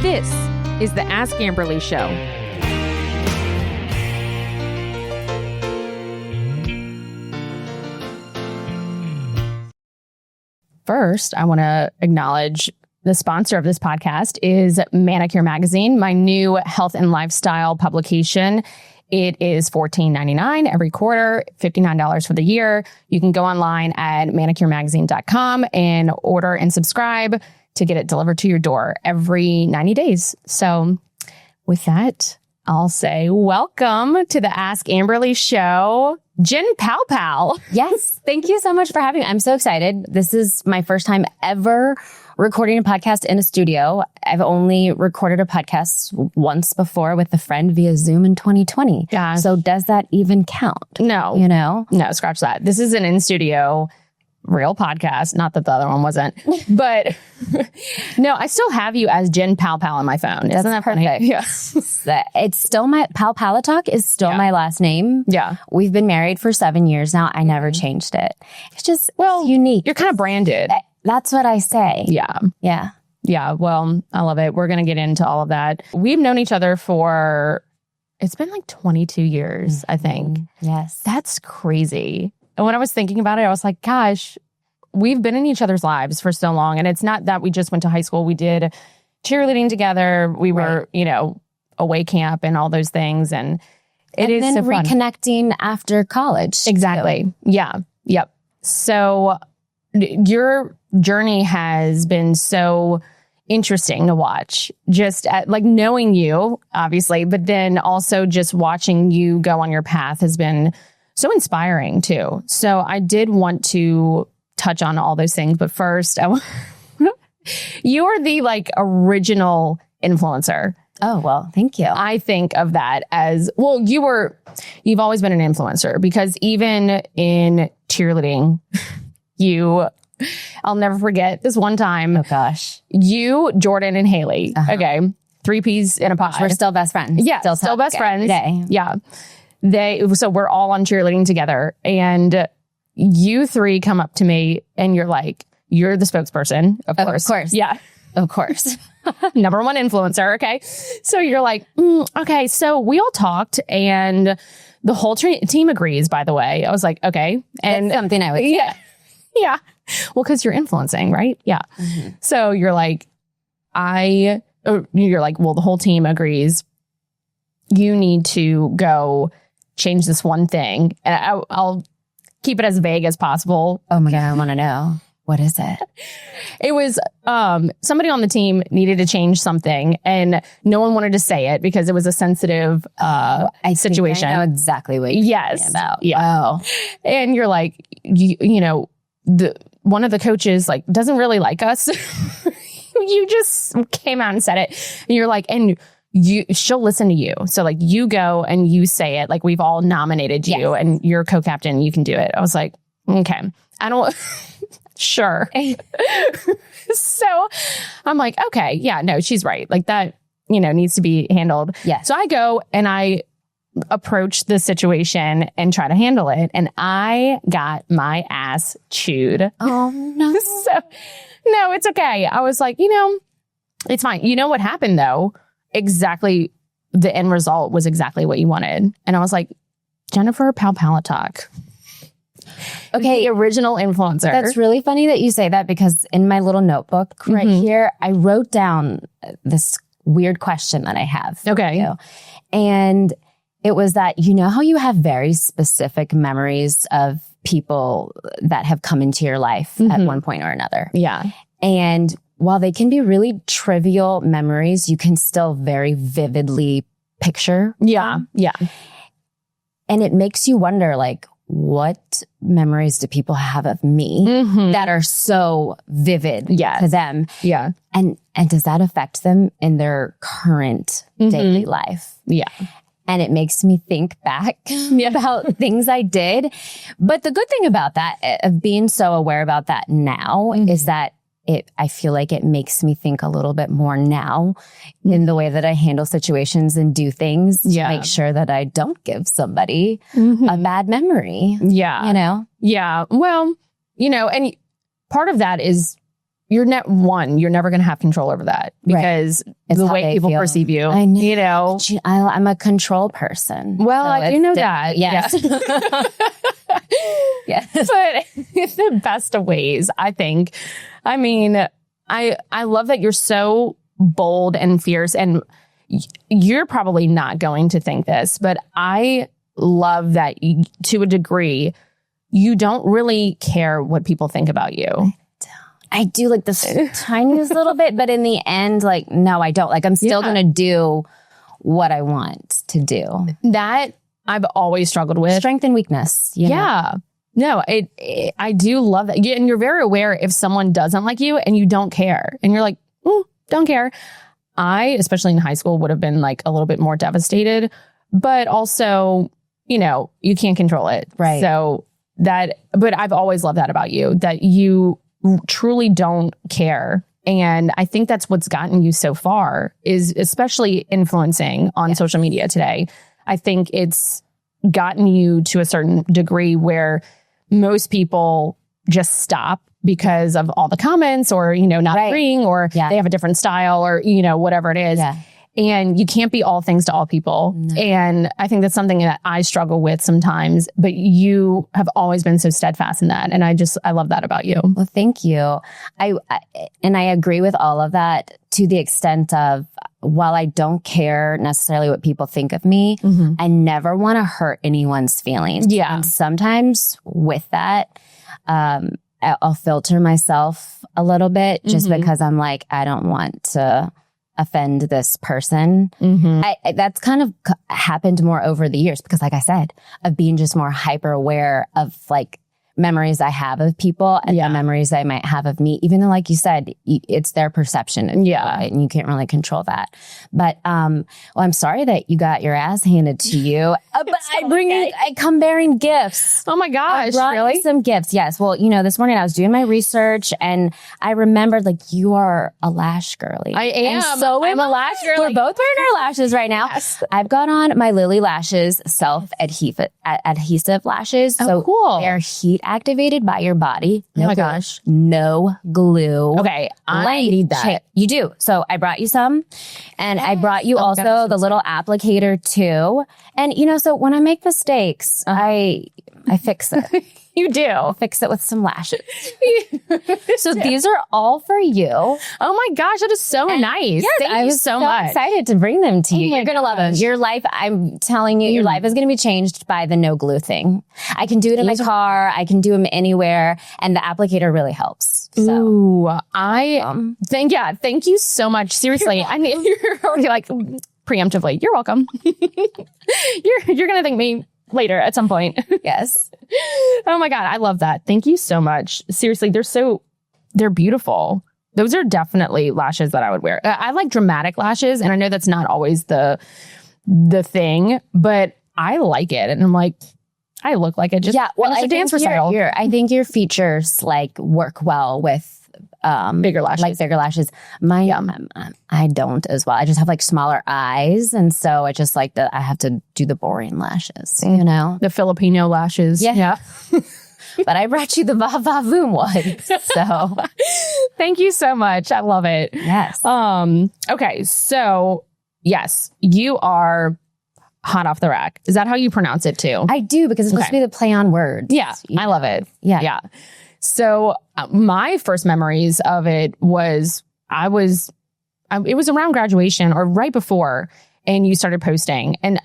This is the Ask Amberleigh Show. First, I want to acknowledge the sponsor of this podcast is Manicure Magazine, my new health and lifestyle publication. It is $14.99 every quarter, $59 for the year. You can go online at manicuremagazine.com and order and subscribe to get it delivered to your door every 90 days. So with that, I'll say welcome to the Ask Amberleigh Show, Jenn Palpallatoc. Yes. Thank you so much for having me. I'm so excited. This is my first time ever recording a podcast in a studio. I've only recorded a podcast once before with a friend via Zoom in 2020. Yeah. So does that even count? No. You know? No, scratch that. This is an in-studio real podcast. Not that the other one wasn't. But no, I still have you as Jenn Palpallatoc on my phone. Isn't that perfect. funny? Yeah. It's still my Palpallatoc is still my last name. Yeah. We've been married for 7 years now. I never changed it. It's just it's unique. You're kind of branded. That's what I say. Yeah. Yeah. Yeah. Well, I love it. We're going to get into all of that. We've known each other for, it's been like 22 years, I think. Yes. That's crazy. And when I was thinking about it, I was like, gosh, we've been in each other's lives for so long. And it's not that we just went to high school. We did cheerleading together. We were, away camp and all those things. And it is so fun. Reconnecting after college. Exactly. Too. Yeah. Yep. So your journey has been so interesting to watch, just like knowing you, obviously, but then also just watching you go on your path has been so inspiring too. So I did want to touch on all those things, but first, you are the original influencer. Oh, well, thank you. I think of that as, well, you've always been an influencer because even in cheerleading, I'll never forget this one time. Oh gosh. You, Jordan, and Haley. Okay. 3 peas in a pod. We're still best friends. Yeah. Still best friends. Today. Yeah. So we're all on cheerleading together, and you 3 come up to me and you're like, you're the spokesperson. Of course. Of course. Yeah. Of course. Number 1 influencer. Okay. So you're like, okay. So we all talked and the whole team agrees, by the way. I was like, okay. And that's something I would say. Yeah. Yeah. Well, cause you're influencing, right? Yeah. Mm-hmm. So you're like, well, the whole team agrees. You need to go change this one thing. And I'll keep it as vague as possible. Oh my God, I want to know. What is it? It was somebody on the team needed to change something and no one wanted to say it because it was a sensitive situation. I know exactly what you're talking about. Yeah. Oh. And you're like, one of the coaches doesn't really like us. You just came out and said it. And you're like, and she'll listen to you. So you go and you say it, we've all nominated you and you're co-captain, you can do it. I was like, okay, I don't, sure. So I'm like, okay, yeah, no, she's right. That, needs to be handled. Yeah. So I go and I approach the situation and try to handle it. And I got my ass chewed. Oh no. So no, it's okay. I was like, it's fine. You know what happened though? Exactly. The end result was exactly what you wanted. And I was like, Jennifer Palpallatoc. Okay. The original influencer. That's really funny that you say that because in my little notebook right here, I wrote down this weird question that I have. Okay. You. And it was that, how you have very specific memories of people that have come into your life at one point or another. Yeah. And while they can be really trivial memories, you can still very vividly picture. Yeah. them. Yeah. And it makes you wonder, what memories do people have of me that are so vivid to them? Yeah. And does that affect them in their current daily life? Yeah. And it makes me think back about things I did. But the good thing about that, of being so aware about that now, is that I feel like it makes me think a little bit more now in the way that I handle situations and do things to make sure that I don't give somebody a bad memory. Yeah. You know? Yeah. Well, and part of that is you're never going to have control over that because the way people perceive you, you know. I'm a control person. Well, so I do know that. Yes. Yes. But in the best of ways, I think. I mean, I love that you're so bold and fierce, and you're probably not going to think this, but I love that to a degree, you don't really care what people think about you. I do like this tiniest little bit, but in the end, like, no, I don't. Like, I'm still going to do what I want to do. That I've always struggled with. Strength and weakness. You know? No, I do love that. And you're very aware if someone doesn't like you and you don't care. And you're like, don't care. I, especially in high school, would have been like a little bit more devastated. But also, you know, you can't control it. Right. So but I've always loved that about you, that you truly don't care. And I think that's what's gotten you so far, is especially influencing on social media today. I think it's gotten you to a certain degree where most people just stop because of all the comments or, you know, not agreeing or they have a different style or, you know, whatever it is. Yeah. And you can't be all things to all people. No. And I think that's something that I struggle with sometimes, but you have always been so steadfast in that. And I love that about you. Well, thank you. I agree with all of that to the extent of, while I don't care necessarily what people think of me, I never want to hurt anyone's feelings. Yeah. And sometimes with that, I'll filter myself a little bit just because I'm like, I don't want to offend this person. That's kind of happened more over the years because, like I said, of being just more hyper aware of like memories I have of people and the memories they might have of me, even though, like you said, it's their perception. And you can't really control that. But, well, I'm sorry that you got your ass handed to you. But I come bearing gifts. Oh my gosh. I brought you some gifts. Yes. Well, you know, this morning I was doing my research and I remembered, like, you are a lash girly. I am. And so I'm a lash girly. We're both wearing our lashes right now. Yes. I've got on my Lily Lashes self-adhesive lashes. So cool. They're heat activated by your body. No oh my gosh. No glue. Okay. I need that. You do. So I brought you some and I brought you also the little applicator too. And you know, so when I make mistakes, I fix it. You do. Fix it with some lashes. So these are all for you. Oh my gosh, that is so nice. Yes, Thank you so much. Excited to bring them to you. You're going to love them. Your life, I'm telling you, your life is going to be changed by the no glue thing. I can do it in my car. I can do them anywhere. And the applicator really helps. So. Ooh, thank you so much. Seriously. I mean, you're already like preemptively, you're welcome. You're going to thank me later at some point. Yes. Oh my God. I love that. Thank you so much. Seriously, they're beautiful. Those are definitely lashes that I would wear. I like dramatic lashes, and I know that's not always the thing, but I like it. And I'm like, I look like I just finished a dance recital. I think your features like work well with bigger lashes. Like bigger lashes. I don't as well. I just have like smaller eyes. And so I just like I have to do the boring lashes, you know? The Filipino lashes. Yeah. But I brought you the Va Va Voom one. So thank you so much. I love it. Yes. Okay. So yes, you are hot off the rack. Is that how you pronounce it too? I do, because it's supposed to be the play on words. Yeah. I love it. Yeah. Yeah. So my first memories of it was it was around graduation or right before, and you started posting. And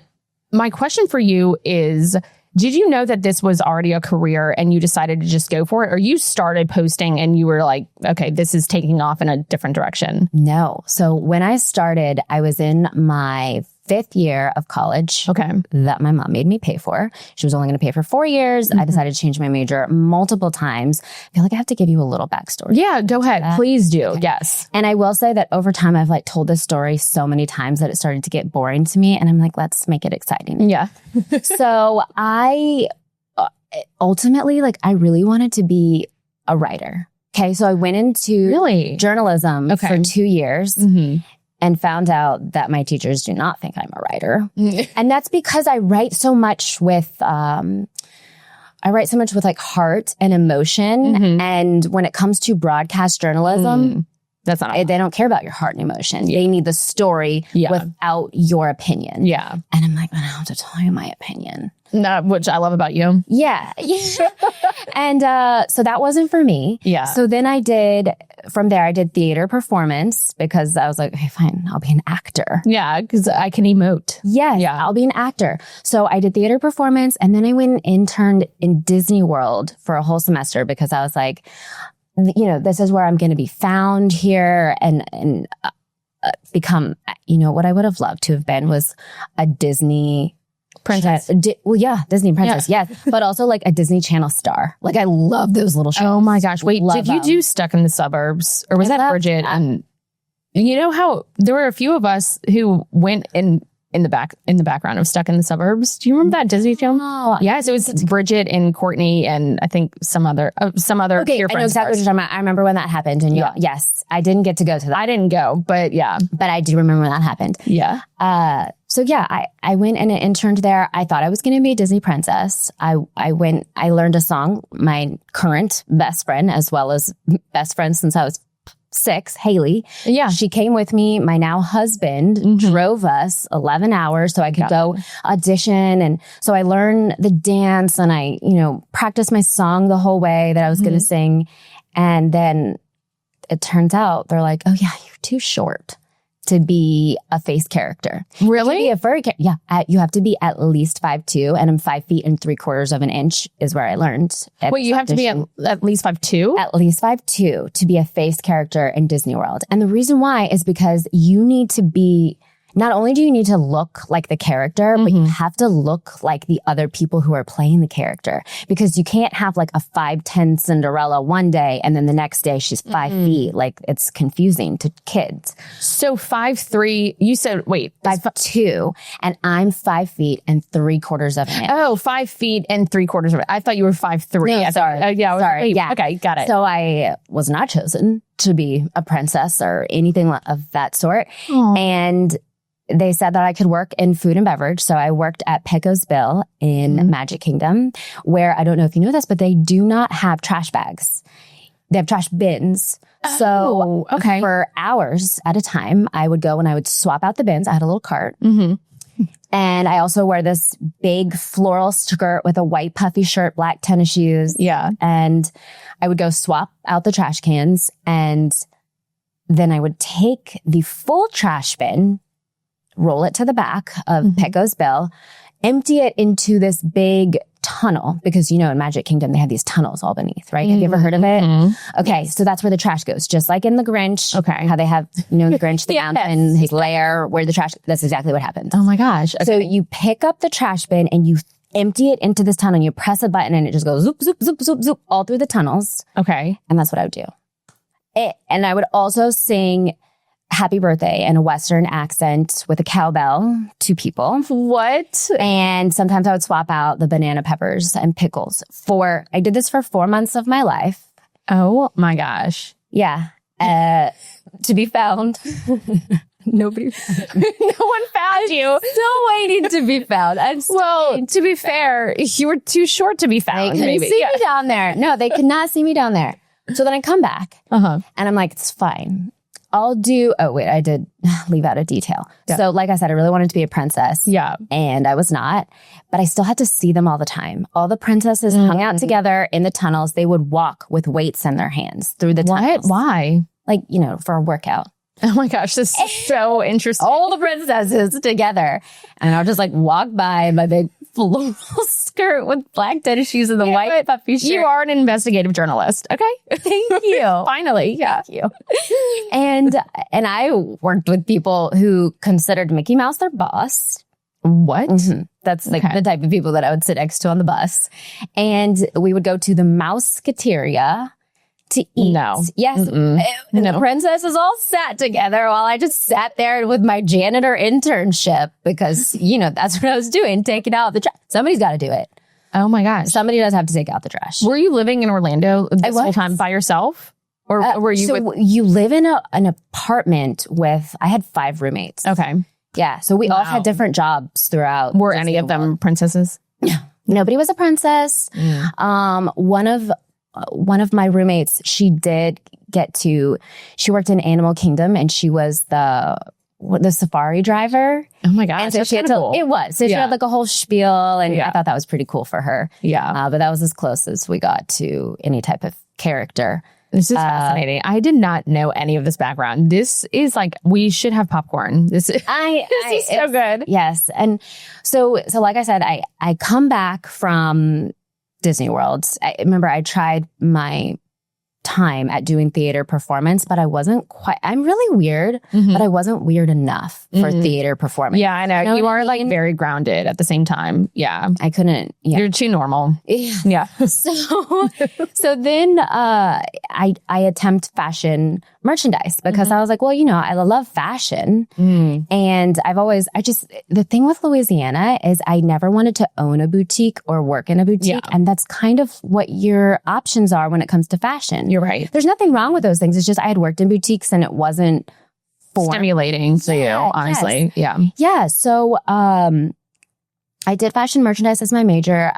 my question for you is, did you know that this was already a career and you decided to just go for it? Or you started posting and you were like, okay, this is taking off in a different direction? No. So when I started, I was in my 5th year of college. Okay. That my mom made me pay for. She was only going to pay for 4 years. I decided to change my major multiple times. I feel like I have to give you a little backstory. Yeah, go ahead. Please do. Okay. Yes. And I will say that over time, I've like told this story so many times that it started to get boring to me. And I'm like, let's make it exciting. Yeah. So I ultimately, like, I really wanted to be a writer. Okay. So I went into journalism for 2 years. And found out that my teachers do not think I'm a writer. And that's because I write so much with I write so much with like heart and emotion. And when it comes to broadcast journalism, that's not they don't care about your heart and emotion. They need the story without your opinion. Yeah. And I'm like, I don't have to tell you my opinion. Which I love about you. Yeah. And so that wasn't for me. Yeah. So then from there, I did theater performance because I was like, okay, fine, I'll be an actor. Yeah, because I can emote. Yes, Yeah. I'll be an actor. So I did theater performance, and then I went and interned in Disney World for a whole semester because I was like, this is where I'm going to be found here and become, what I would have loved to have been was a Disney princess. Disney princess. Yes. But also like a Disney Channel star. Like I love those little shows. Oh my gosh. Wait, Love did you them. do Stuck in the Suburbs? Or was that Bridget? And you know how there were a few of us who went in the background of Stuck in the Suburbs. Do you remember that Disney film? Oh, yes, it was Bridget and Courtney and I think some other okay, dear I know friends exactly what you're talking about. I remember when that happened. And yes, I didn't get to go to that. I didn't go, but yeah. But I do remember when that happened. Yeah. I went and interned there. I thought I was going to be a Disney princess. I learned a song. My current best friend, as well as best friend since I was 6, Haley. Yeah. She came with me. My now husband drove us 11 hours so I could go audition. And so I learned the dance and I, practiced my song the whole way that I was going to sing. And then it turns out they're like, oh yeah, you're too short to be a face character. Really? To be a furry character. Yeah. You have to be at least 5'2", and I'm 5 feet and 3/4 of an inch is where I learned. Wait, you have to be at least 5'2"? At least 5'2" to be a face character in Disney World. And the reason why is because you need to be, not only do you need to look like the character, but you have to look like the other people who are playing the character. Because you can't have like a 5'10" Cinderella one day and then the next day she's 5 feet. Like it's confusing to kids. So 5'3", you said, wait. 5'2", and I'm 5 feet and 3/4 of an inch. Oh, 5 feet and 3/4 of it. I thought you were 5'3". No, sorry. Sorry. Yeah. Okay, got it. So I was not chosen to be a princess or anything of that sort. Aww. And they said that I could work in food and beverage. So I worked at Pecos Bill in Magic Kingdom, where I don't know if you know this, but they do not have trash bags. They have trash bins. So for hours at a time, I would go and I would swap out the bins. I had a little cart. And I also wear this big floral skirt with a white puffy shirt, black tennis shoes. Yeah. And I would go swap out the trash cans. And then I would take the full trash bin, roll it to the back of Pecos Bill, empty it into this big tunnel, because in Magic Kingdom they have these tunnels all beneath, right? Have you ever heard of it? Okay, so that's where the trash goes, just like in the Grinch. Okay, how they have the Grinch, the mountain, his lair, where the trash. That's exactly what happens. Oh my gosh! Okay. So you pick up the trash bin and you empty it into this tunnel. And you press a button and it just goes zoop zoop zoop zoop zoop all through the tunnels. Okay, and that's what I would do. And I would also sing Happy Birthday in a Western accent with a cowbell to people. What? And sometimes I would swap out the banana peppers and pickles. I did this for 4 months of my life. Oh my gosh. Yeah. To be found. Nobody. No one found you. Still waiting to be found. To be fair, you were too short to be found. They couldn't see me down there. No, they could not see me down there. So then I come back and I'm like, it's fine. I did leave out a detail. Yeah. So like I said, I really wanted to be a princess. Yeah. And I was not, but I still had to see them all the time. All the princesses hung out together in the tunnels. They would walk with weights in their hands through the tunnels. Why? Like, for a workout. Oh my gosh, this is so interesting. All the princesses together. And I'll just walk by my big floral skirt with black tennis shoes and the white puffy shirt. You are an investigative journalist. Okay. Thank you. Finally. Yeah. Thank you. And I worked with people who considered Mickey Mouse their boss. What? That's the type of people that I would sit next to on the bus. And we would go to the Mouseketeria to eat. No. Yes. And the princesses all sat together while I just sat there with my janitor internship because, that's what I was doing, taking out the trash. Somebody's got to do it. Oh my gosh. Somebody does have to take out the trash. Were you living in Orlando this whole time by yourself? Or were you you live in an apartment I had 5 roommates. Okay. Yeah. So we all had different jobs throughout. Were any of them princesses? Nobody was a princess. One of my roommates, she worked in Animal Kingdom, and she was the safari driver. Oh my gosh. And so that's she had kinda to, cool. it was. So she had like a whole spiel, and Yeah. I thought that was pretty cool for her. Yeah. But that was as close as we got to any type of character. This is fascinating. I did not know any of this background. This is like, we should have popcorn. This is so good. Yes. And so like I said, I come back from Disney World. I remember I tried my time at doing theater performance, but I'm really weird, but I wasn't weird enough for theater performance. Yeah, I know. You know You what are I like mean? very grounded at the same time. Yeah. I couldn't. Yeah. You're too normal. Yeah. So then I attempt fashion merchandise because I was like, well, I love fashion. And the thing with Louisiana is I never wanted to own a boutique or work in a boutique. Yeah. And that's kind of what your options are when it comes to fashion. You're right. There's nothing wrong with those things. It's just I had worked in boutiques and it wasn't Stimulating to you, honestly. Yes. Yeah. Yeah. So I did fashion merchandise as my major.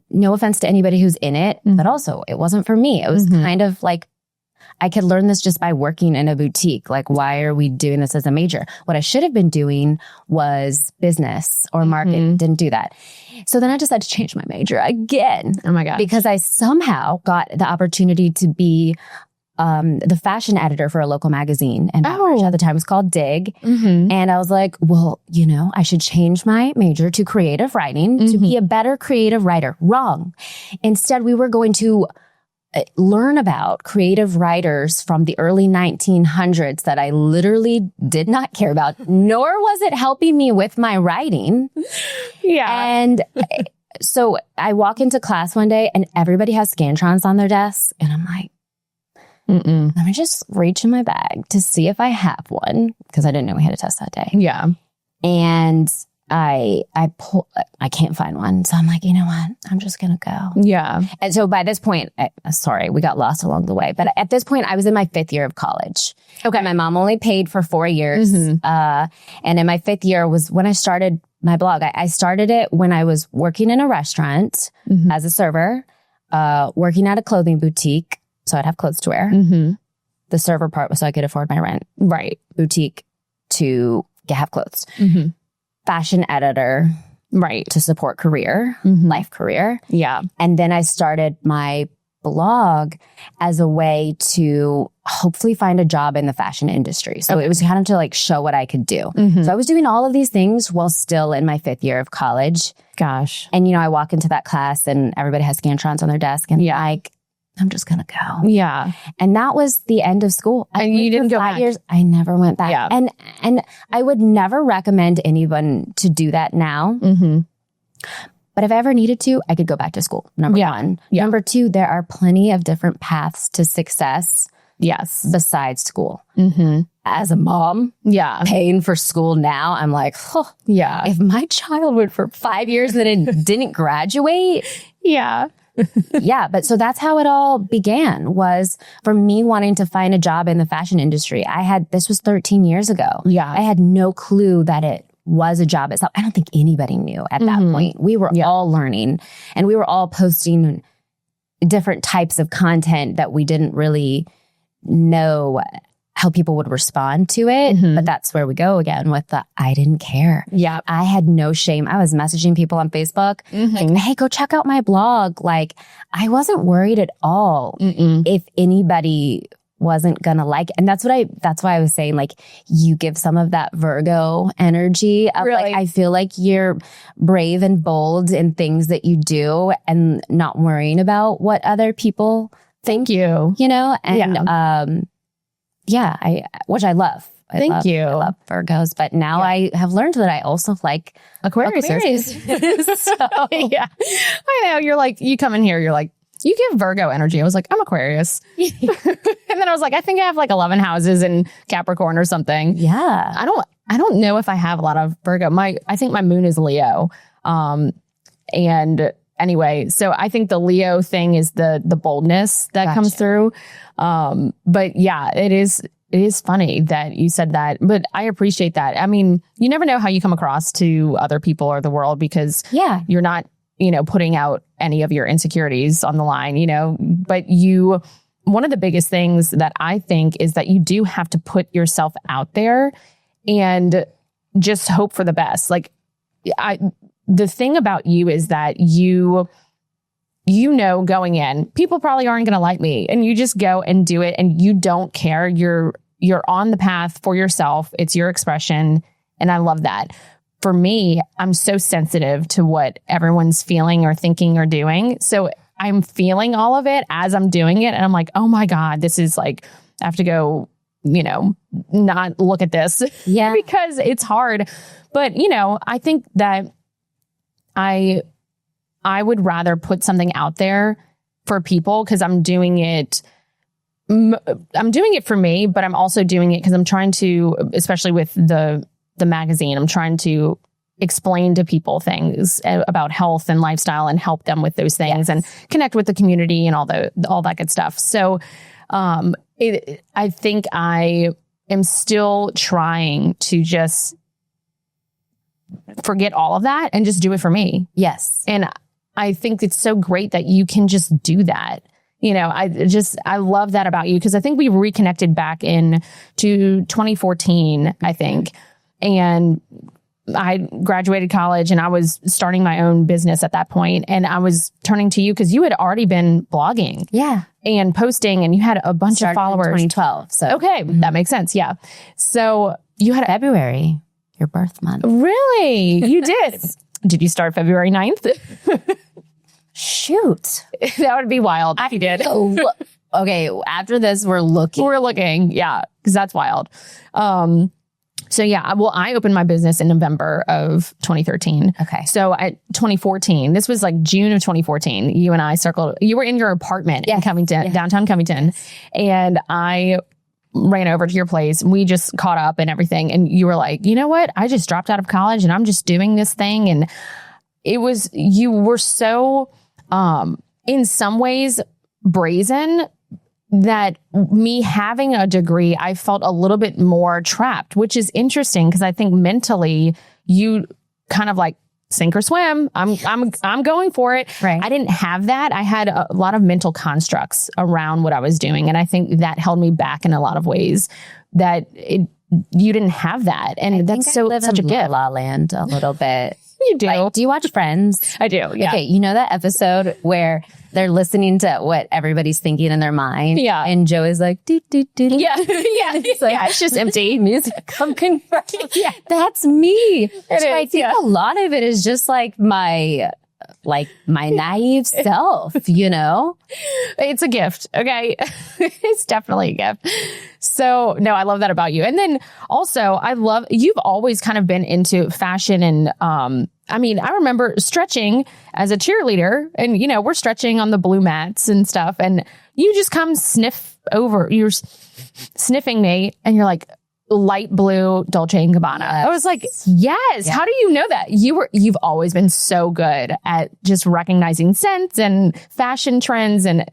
No offense to anybody who's in it, but also it wasn't for me. It was kind of like I could learn this just by working in a boutique. Like, why are we doing this as a major? What I should have been doing was business or marketing. Didn't do that. So then I decided to change my major again. Oh my God. Because I somehow got the opportunity to be the fashion editor for a local magazine. And at the time it was called Dig. And I was like, well, I should change my major to creative writing to be a better creative writer. Wrong. Instead, we were going to learn about creative writers from the early 1900s that I literally did not care about, nor was it helping me with my writing. Yeah. And so I walk into class one day and everybody has Scantrons on their desks. And I'm like, let me just reach in my bag to see if I have one, because I didn't know we had a test that day. Yeah. And I can't find one. So I'm like, you know what? I'm just going to go. Yeah. And so by this point, sorry, we got lost along the way. But at this point, I was in my 5th year of college. Okay. My mom only paid for 4 years. And in my 5th year was when I started my blog. I started it when I was working in a restaurant as a server, working at a clothing boutique. So I'd have clothes to wear. The server part was so I could afford my rent. Right. Boutique to have clothes. Fashion editor. Right. To support career, life career. Yeah. And then I started my blog as a way to hopefully find a job in the fashion industry. So it was kind of to like show what I could do. So I was doing all of these things while still in my 5th year of college. Gosh. And, I walk into that class and everybody has Scantrons on their desk and I'm just going to go. Yeah. And that was the end of school. And you didn't go back? Years, I never went back. Yeah. And I would never recommend anyone to do that now. But if I ever needed to, I could go back to school. Number one. Yeah. Number two, there are plenty of different paths to success. Yes. Besides school. As a mom, paying for school now, I'm like, if my child went for 5 years and then didn't graduate. But so that's how it all began, was for me wanting to find a job in the fashion industry. This was 13 years ago. I had no clue that it was a job itself. I don't think anybody knew at that point. We were all learning and we were all posting different types of content that we didn't really know how people would respond to it. But that's where we go again with the, I didn't care. I had no shame. I was messaging people on Facebook like, hey, go check out my blog. Like, I wasn't worried at all if anybody wasn't gonna like it. And that's why I was saying, like, you give some of that Virgo energy of like, I feel like you're brave and bold in things that you do and not worrying about what other people think, and which I love. Thank you. I love Virgos, but now I have learned that I also like Aquarius. So, I know. You're like, you come in here, you're like, you give Virgo energy. I was like, I'm Aquarius. And then I was like, I think I have like 11 houses in Capricorn or something. Yeah. I don't know if I have a lot of Virgo. I think my moon is Leo. And anyway, so I think the Leo thing is the boldness that comes through. But yeah, it is funny that you said that, but I appreciate that. I mean, you never know how you come across to other people or the world because you're not putting out any of your insecurities on the line, but one of the biggest things that I think is that you do have to put yourself out there and just hope for the best. Like the thing about you is that going in, people probably aren't going to like me, and you just go and do it and you don't care. You're on the path for yourself. It's your expression. And I love that. For me, I'm so sensitive to what everyone's feeling or thinking or doing. So I'm feeling all of it as I'm doing it. And I'm like, oh my God, this is like, I have to go, not look at this because it's hard. But, I think that I would rather put something out there for people because I'm doing it for me, but I'm also doing it because I'm trying to, especially with the magazine, I'm trying to explain to people things about health and lifestyle and help them with those things and connect with the community and all that good stuff. So I think I am still trying to just forget all of that and just do it for me. Yes. And I think it's so great that you can just do that. I love that about you because I think we reconnected back in to 2014, I think. And I graduated college and I was starting my own business at that point. And I was turning to you because you had already been blogging. Yeah. And posting, and you had a bunch of followers. In 2012. So okay, that makes sense. Yeah. So you had February, your birth month. Really? You did. Did you start February 9th? Shoot. That would be wild if you did. Okay, after this, we're looking. Yeah, because that's wild. So yeah, well, I opened my business in November of 2013. Okay. So at 2014, this was like June of 2014, you and I circled, you were in your apartment in Covington, downtown Covington. And I ran over to your place. We just caught up and everything. And you were like, you know what? I just dropped out of college and I'm just doing this thing. And you were so, in some ways brazen, that me having a degree, I felt a little bit more trapped, which is interesting because I think mentally you kind of like sink or swim. I'm going for it. Right. I didn't have that. I had a lot of mental constructs around what I was doing. And I think that held me back in a lot of ways that you didn't have that. And that's such a gift. La La Land a little bit. You do. Like, do you watch Friends? I do. Yeah. Okay. You know that episode where they're listening to what everybody's thinking in their mind? Yeah. And Joey's like, do, do, do, do. Yeah. Yeah. It's like, it's just empty music. I'm confirmed. Yeah. That's me. So I think a lot of it is just like my naive self, It's a gift. Okay. It's definitely a gift. So no, I love that about you. And then also you've always kind of been into fashion and, I remember stretching as a cheerleader and, we're stretching on the blue mats and stuff. And you just come you're sniffing me and you're like, light blue Dolce & Gabbana. Yes. I was like, yes. Yeah. How do you know that? You've always been so good at just recognizing scents and fashion trends. And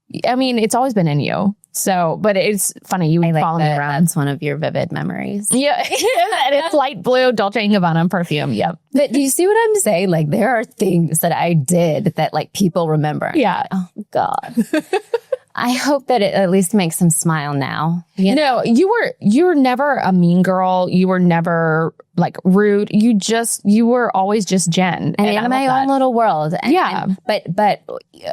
it's always been in you. So, but it's funny. You follow me around. That's one of your vivid memories. Yeah. And it's light blue Dolce & Gabbana perfume. Yep. But do you see what I'm saying? Like there are things that I did that like people remember. Yeah. Oh God. I hope that it at least makes them smile now. No, you were never a mean girl. You were never like rude. You were always just Jen. And in my own little world. But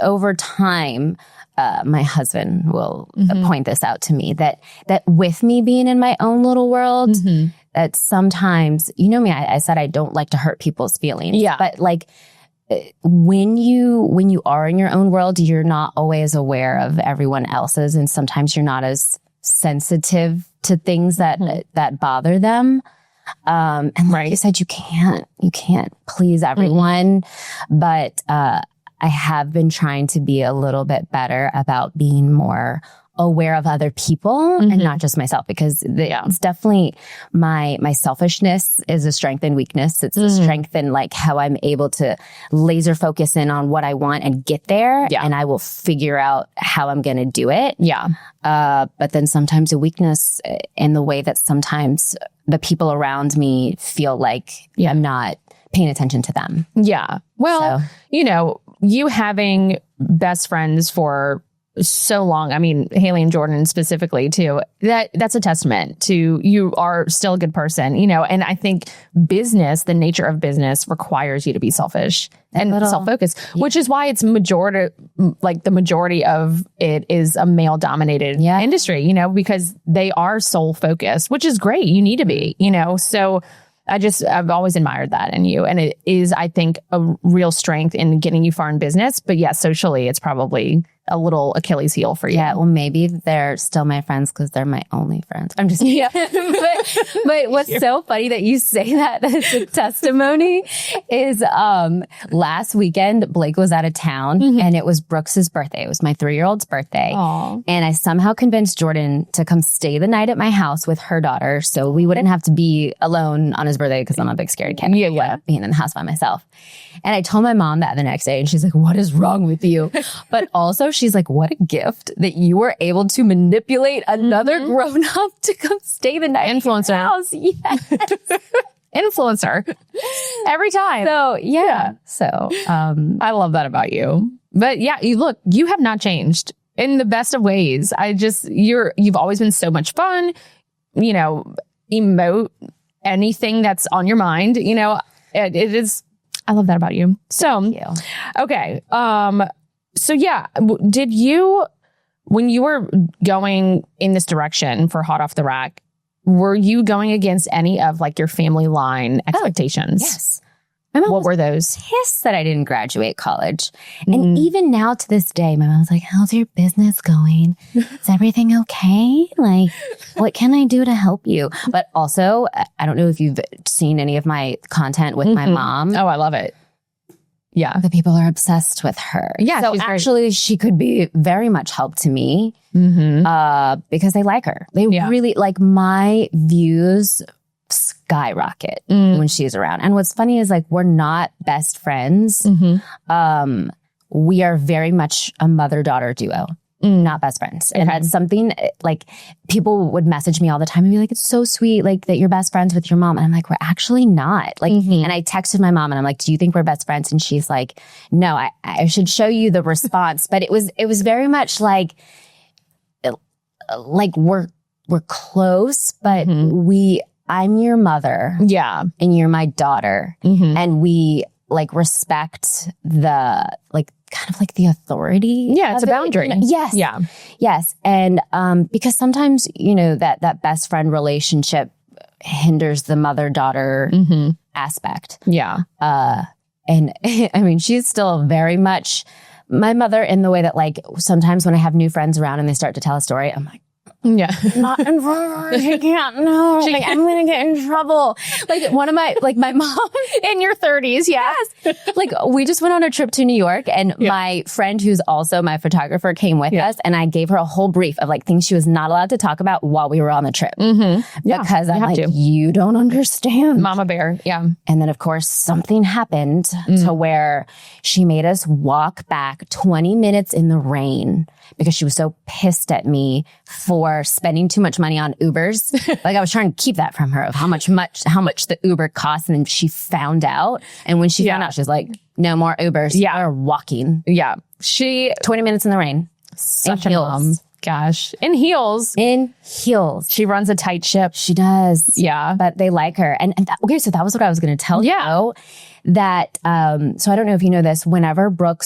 over time, my husband will point this out to me that with me being in my own little world, that sometimes, me, I said I don't like to hurt people's feelings. Yeah. But like, when you are in your own world, you're not always aware of everyone else's, and sometimes you're not as sensitive to things that bother them. And like you said, you can't please everyone, but I have been trying to be a little bit better about being more aware of other people and not just myself, because it's definitely my selfishness is a strength and weakness. It's a strength in like how I'm able to laser focus in on what I want and get there. Yeah. And I will figure out how I'm going to do it. Yeah. But then sometimes a weakness in the way that sometimes the people around me feel like I'm not paying attention to them. Yeah. Well, you having best friends for so long. I mean, Haley and Jordan specifically too, that's a testament to you are still a good person, and I think the nature of business requires you to be selfish and self-focused, which is why it's the majority of it is a male dominated industry, because they are soul focused, which is great. You need to be, so I've always admired that in you. And it is, I think, a real strength in getting you far in business. But yeah, socially, it's probably a little Achilles heel for you. Yeah, well, maybe they're still my friends because they're my only friends. I'm just kidding. But what's so funny that you say that as a testimony is last weekend, Blake was out of town and it was Brooks's birthday. It was my 3-year-old's birthday. Aww. And I somehow convinced Jordan to come stay the night at my house with her daughter so we wouldn't have to be alone on his birthday because I'm a big scaredy cat. Yeah. Being in the house by myself. And I told my mom that the next day and she's like, what is wrong with you? But also she's like, what a gift that you were able to manipulate another grown-up to come stay the night Influencer. at your house. Yes. Influencer. Every time. So, yeah. So, I love that about you. But yeah, you have not changed in the best of ways. You've always been so much fun, emote anything that's on your mind, it is. I love that about you. So, thank you. Okay. So yeah, did you, when you were going in this direction for Hot Off the Rack, were you going against any of your family line expectations? Yes. What were those? Pissed that I didn't graduate college. And even now to this day, my mom's like, how's your business going? Is everything okay? What can I do to help you? But also, I don't know if you've seen any of my content with my mom. Oh, I love it. Yeah. The people are obsessed with her. Yeah. So actually, she could be very much help to me because they like her. They really my views skyrocket when she's around. And what's funny is we're not best friends. We are very much a mother-daughter duo. Not best friends. And that's something people would message me all the time and be like, it's so sweet, that you're best friends with your mom. And I'm like, we're actually not. And I texted my mom and I'm like, do you think we're best friends? And she's like, no, I should show you the response. But it was very much we're close, but I'm your mother. Yeah. And you're my daughter. And we respect the kind of the authority. Yeah, it's a boundary. Yes. Yeah. Yes. And because sometimes, that best friend relationship hinders the mother-daughter aspect. Yeah. And I mean, she's still very much my mother in the way that sometimes when I have new friends around and they start to tell a story, I'm like, yeah. Not in front of her. She can't. No. I'm going to get in trouble. One of my mom in your 30s. Yes. We just went on a trip to New York and my friend who's also my photographer came with us and I gave her a whole brief of things she was not allowed to talk about while we were on the trip. Because I'm you don't understand. Mama bear. Yeah. And then of course something happened to where she made us walk back 20 minutes in the rain because she was so pissed at me for spending too much money on Ubers. I was trying to keep that from her of how much the Uber costs. And then she found out. And when she found out, she's like, no more Ubers. Yeah. We're walking. Yeah. 20 minutes in the rain. Such a mom. Gosh. In heels. In heels. She runs a tight ship. She does. Yeah. But they like her. So that was what I was going to tell you. That, so I don't know if you know this, whenever I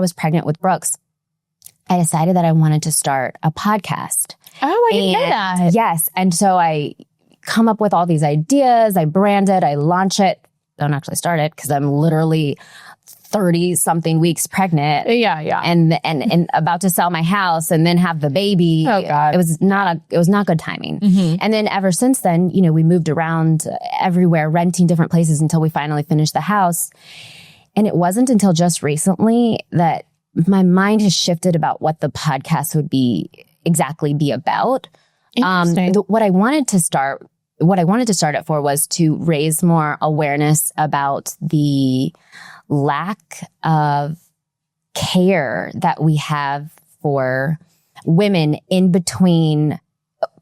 was pregnant with Brooks, I decided that I wanted to start a podcast. Oh, I didn't know that. Yes. And so I come up with all these ideas. I brand it. I launch it. Don't actually start it because I'm literally 30 something weeks pregnant. Yeah. Yeah. And about to sell my house and then have the baby. Oh God. It was not good timing. And then ever since then, we moved around everywhere, renting different places until we finally finished the house. And it wasn't until just recently that my mind has shifted about what the podcast would be about. What I wanted to start it for was to raise more awareness about the lack of care that we have for women in between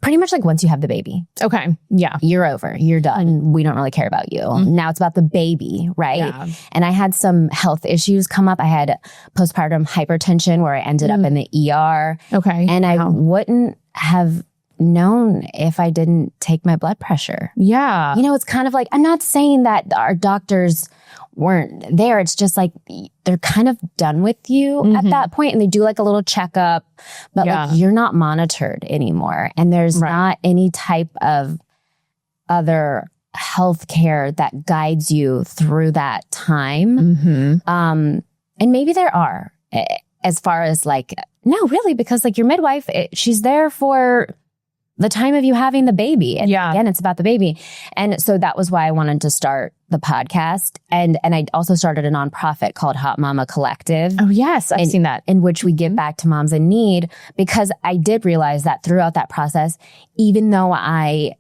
pretty much like once you have the baby. Okay. Yeah. You're over. You're done. We don't really care about you. Now it's about the baby, right? Yeah. And I had some health issues come up. I had postpartum hypertension where I ended up in the ER. Okay. And I wouldn't have known if I didn't take my blood pressure. Yeah. You know, it's kind of like, I'm not saying that our doctors weren't there. It's just like they're kind of done with you at that point, and they do like a little checkup, but like you're not monitored anymore. And there's not any type of other healthcare that guides you through that time. And maybe there are, as far as like, no, really, because like your midwife, she's there for the time of you having the baby. And again, it's about the baby. And so that was why I wanted to start the podcast. And I also started a nonprofit called Hot Mama Collective. Oh, yes. I've seen that. In which we give back to moms in need, because I did realize that throughout that process, even though I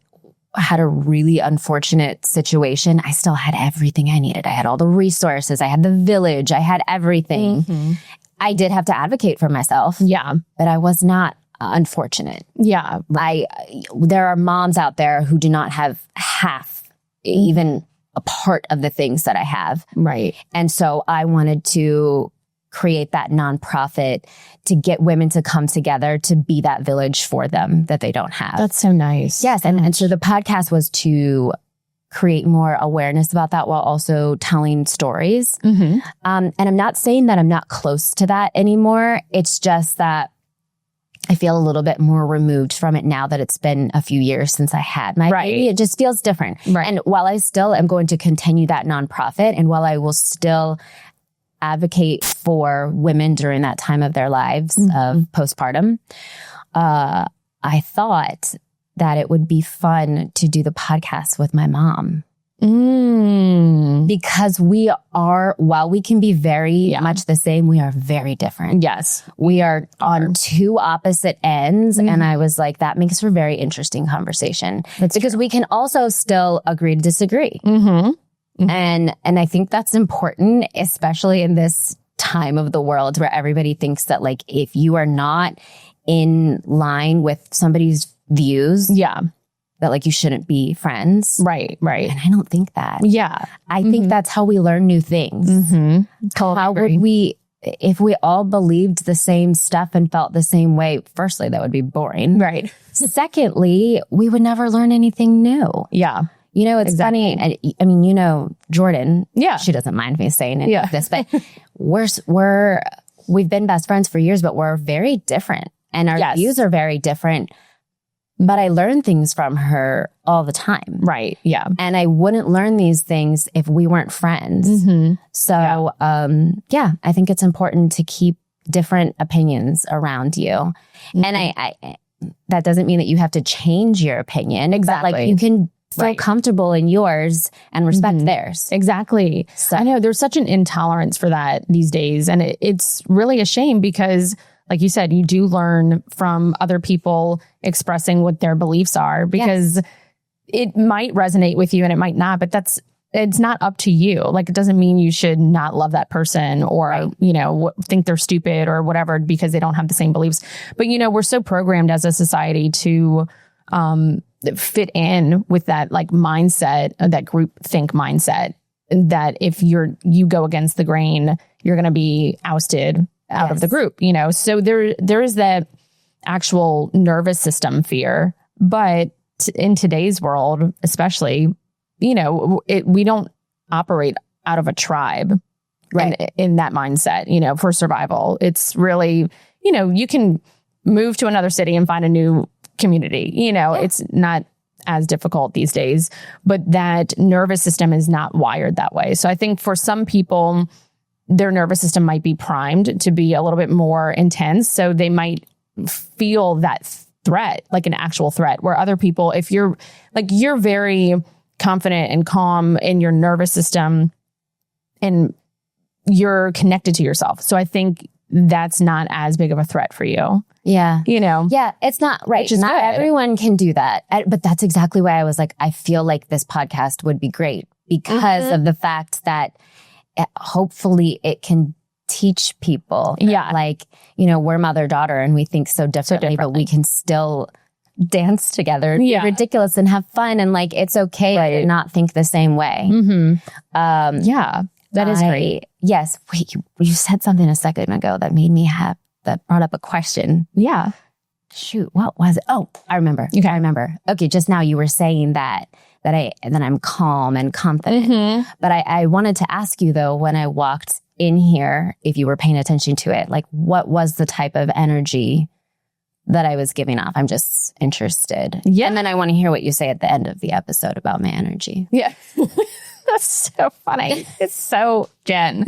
had a really unfortunate situation, I still had everything I needed. I had all the resources. I had the village. I had everything. I did have to advocate for myself. Yeah. But I was not unfortunate. Yeah. There are moms out there who do not have half, even a part of the things that I have. Right. And so I wanted to create that nonprofit to get women to come together to be that village for them that they don't have. That's so nice. Yes. And so the podcast was to create more awareness about that while also telling stories. And I'm not saying that I'm not close to that anymore. It's just that I feel a little bit more removed from it now that it's been a few years since I had my baby. It just feels different. And while I still am going to continue that nonprofit, and while I will still advocate for women during that time of their lives of postpartum, I thought that it would be fun to do the podcast with my mom. Because we are, while we can be very much the same, we are very different. Yes. We are on two opposite ends. And I was like, that makes for very interesting conversation. Because we can also still agree to disagree. And I think that's important, especially in this time of the world where everybody thinks that like, if you are not in line with somebody's views, that like you shouldn't be friends. Right. And I don't think that. Yeah. I think that's how we learn new things. How would we, if we all believed the same stuff and felt the same way, firstly, that would be boring. Right. Secondly, we would never learn anything new. Yeah. You know, it's funny. I mean, you know, Jordan. Yeah. She doesn't mind me saying it like this, but we've been best friends for years, but we're very different. And our views are very different. But I learn things from her all the time. Right. Yeah. And I wouldn't learn these things if we weren't friends. So, I think it's important to keep different opinions around you. And I that doesn't mean that you have to change your opinion. Exactly. Like you can feel comfortable in yours and respect theirs. Exactly. So, I know there's such an intolerance for that these days. And it's really a shame because, like you said, you do learn from other people expressing what their beliefs are, because it might resonate with you and it might not, but it's not up to you. Like, it doesn't mean you should not love that person or, you know, think they're stupid or whatever because they don't have the same beliefs. But, you know, we're so programmed as a society to fit in with that like mindset, that group think mindset, that if you go against the grain, you're going to be ousted out of the group, you know? So there is that actual nervous system fear, but in today's world, especially, you know, we don't operate out of a tribe, in that mindset, you know, for survival. It's really, you know, you can move to another city and find a new community, you know, it's not as difficult these days, but that nervous system is not wired that way. So I think for some people, their nervous system might be primed to be a little bit more intense. So they might feel that threat, like an actual threat, where other people, if you're very confident and calm in your nervous system and you're connected to yourself. So I think that's not as big of a threat for you. Yeah. You know? Yeah. It's not right. Not everyone can do that. But that's exactly why I was like, I feel like this podcast would be great because of the fact that hopefully it can teach people. Yeah. Like, you know, we're mother-daughter and we think so differently, but we can still dance together, be ridiculous and have fun. And like, it's okay to not think the same way. That is great. Yes. Wait, you said something a second ago that made me that brought up a question. Yeah. Shoot, what was it? Oh, I remember. Okay. I remember. Okay, just now you were saying that I'm calm and confident. But I wanted to ask you though, when I walked in here, if you were paying attention to it, like what was the type of energy that I was giving off? I'm just interested. Yeah. And then I want to hear what you say at the end of the episode about my energy. Yeah. That's so funny. It's so Jen.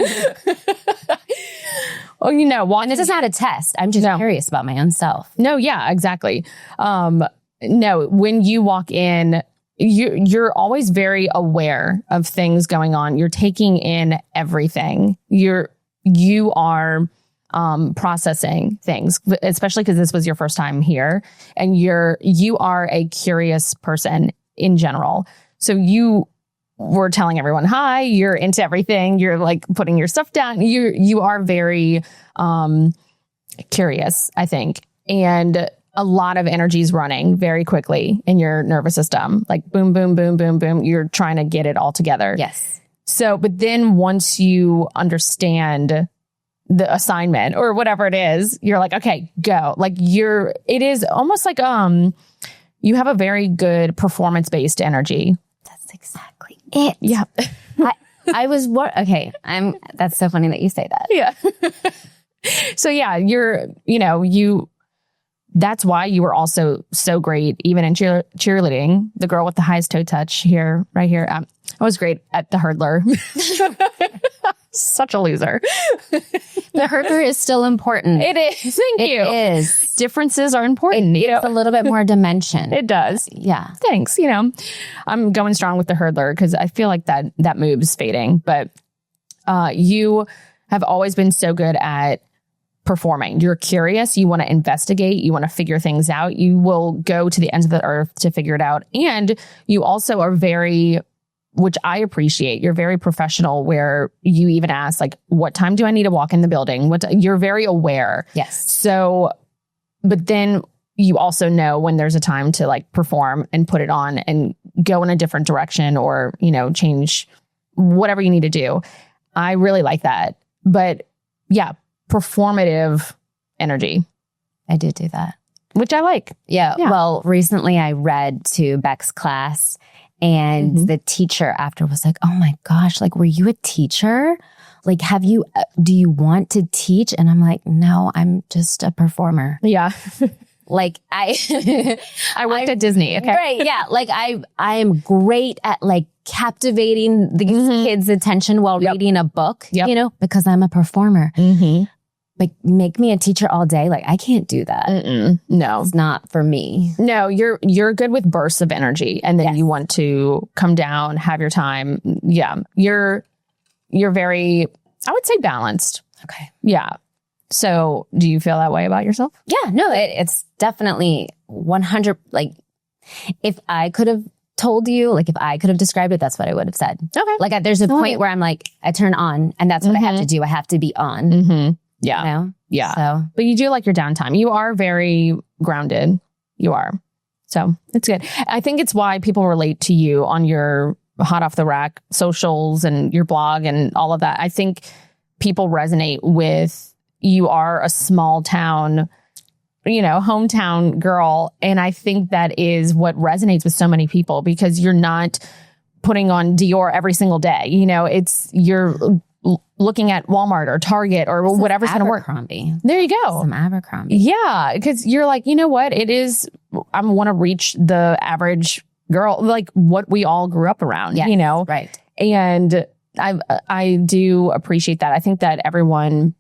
Well, this is not a test. I'm just curious about my own self. No, yeah, exactly. No, when you walk in, you're always very aware of things going on. You're taking in everything. You are processing things, especially because this was your first time here, and you are a curious person in general. So you were telling everyone hi. You're into everything. You're like putting your stuff down. You are very curious, I think, and a lot of energy is running very quickly in your nervous system. Like boom, boom, boom, boom, boom. You're trying to get it all together. Yes. So, but then once you understand the assignment or whatever it is, you're like, okay, go. Like it is almost like you have a very good performance-based energy. That's exactly it. Yeah. I was that's so funny that you say that. Yeah. So yeah, that's why you were also so great, even in cheerleading. The girl with the highest toe touch right here. I was great at the hurdler. Such a loser. The hurdler is still important. It is. Thank you. It is. Differences are important. It's a little bit more dimension. It does. Yeah. Thanks. I'm going strong with the hurdler because I feel like that move's fading. But you have always been so good at performing. You're curious. You want to investigate. You want to figure things out. You will go to the ends of the earth to figure it out. And you also are very, which I appreciate, you're very professional, where you even ask, like, what time do I need to walk in the building? You're very aware. Yes. So, but then you also know when there's a time to like perform and put it on and go in a different direction or, change whatever you need to do. I really like that. But yeah, performative energy. I do that. Which I like. Yeah. Well, recently I read to Beck's class, and the teacher after was like, oh my gosh, like, were you a teacher? Like, do you want to teach? And I'm like, no, I'm just a performer. Yeah. Like I worked at Disney. Okay. Right. Yeah. Like I am great at like captivating these kids' attention while reading a book, because I'm a performer. Like, make me a teacher all day. Like, I can't do that. No, it's not for me. No, you're good with bursts of energy, and then you want to come down, have your time. Yeah, you're very, I would say, balanced. Okay. Yeah. So, do you feel that way about yourself? Yeah. No, it's definitely 100. Like, if I could have told you, like, if I could have described it, that's what I would have said. Okay. Like, there's a point where I'm like, I turn on, and that's what I have to do. I have to be on. Yeah. Yeah. So, but you do like your downtime. You are very grounded. You are. So it's good. I think it's why people relate to you on your hot off the rack socials and your blog and all of that. I think people resonate with, you are a small town, hometown girl. And I think that is what resonates with so many people, because you're not putting on Dior every single day. You're looking at Walmart or Target or whatever's going to work. There you go. Some Abercrombie. Yeah. Because you're like, you know what? It is, I want to reach the average girl, like what we all grew up around, Right. And I do appreciate that. I think that everyone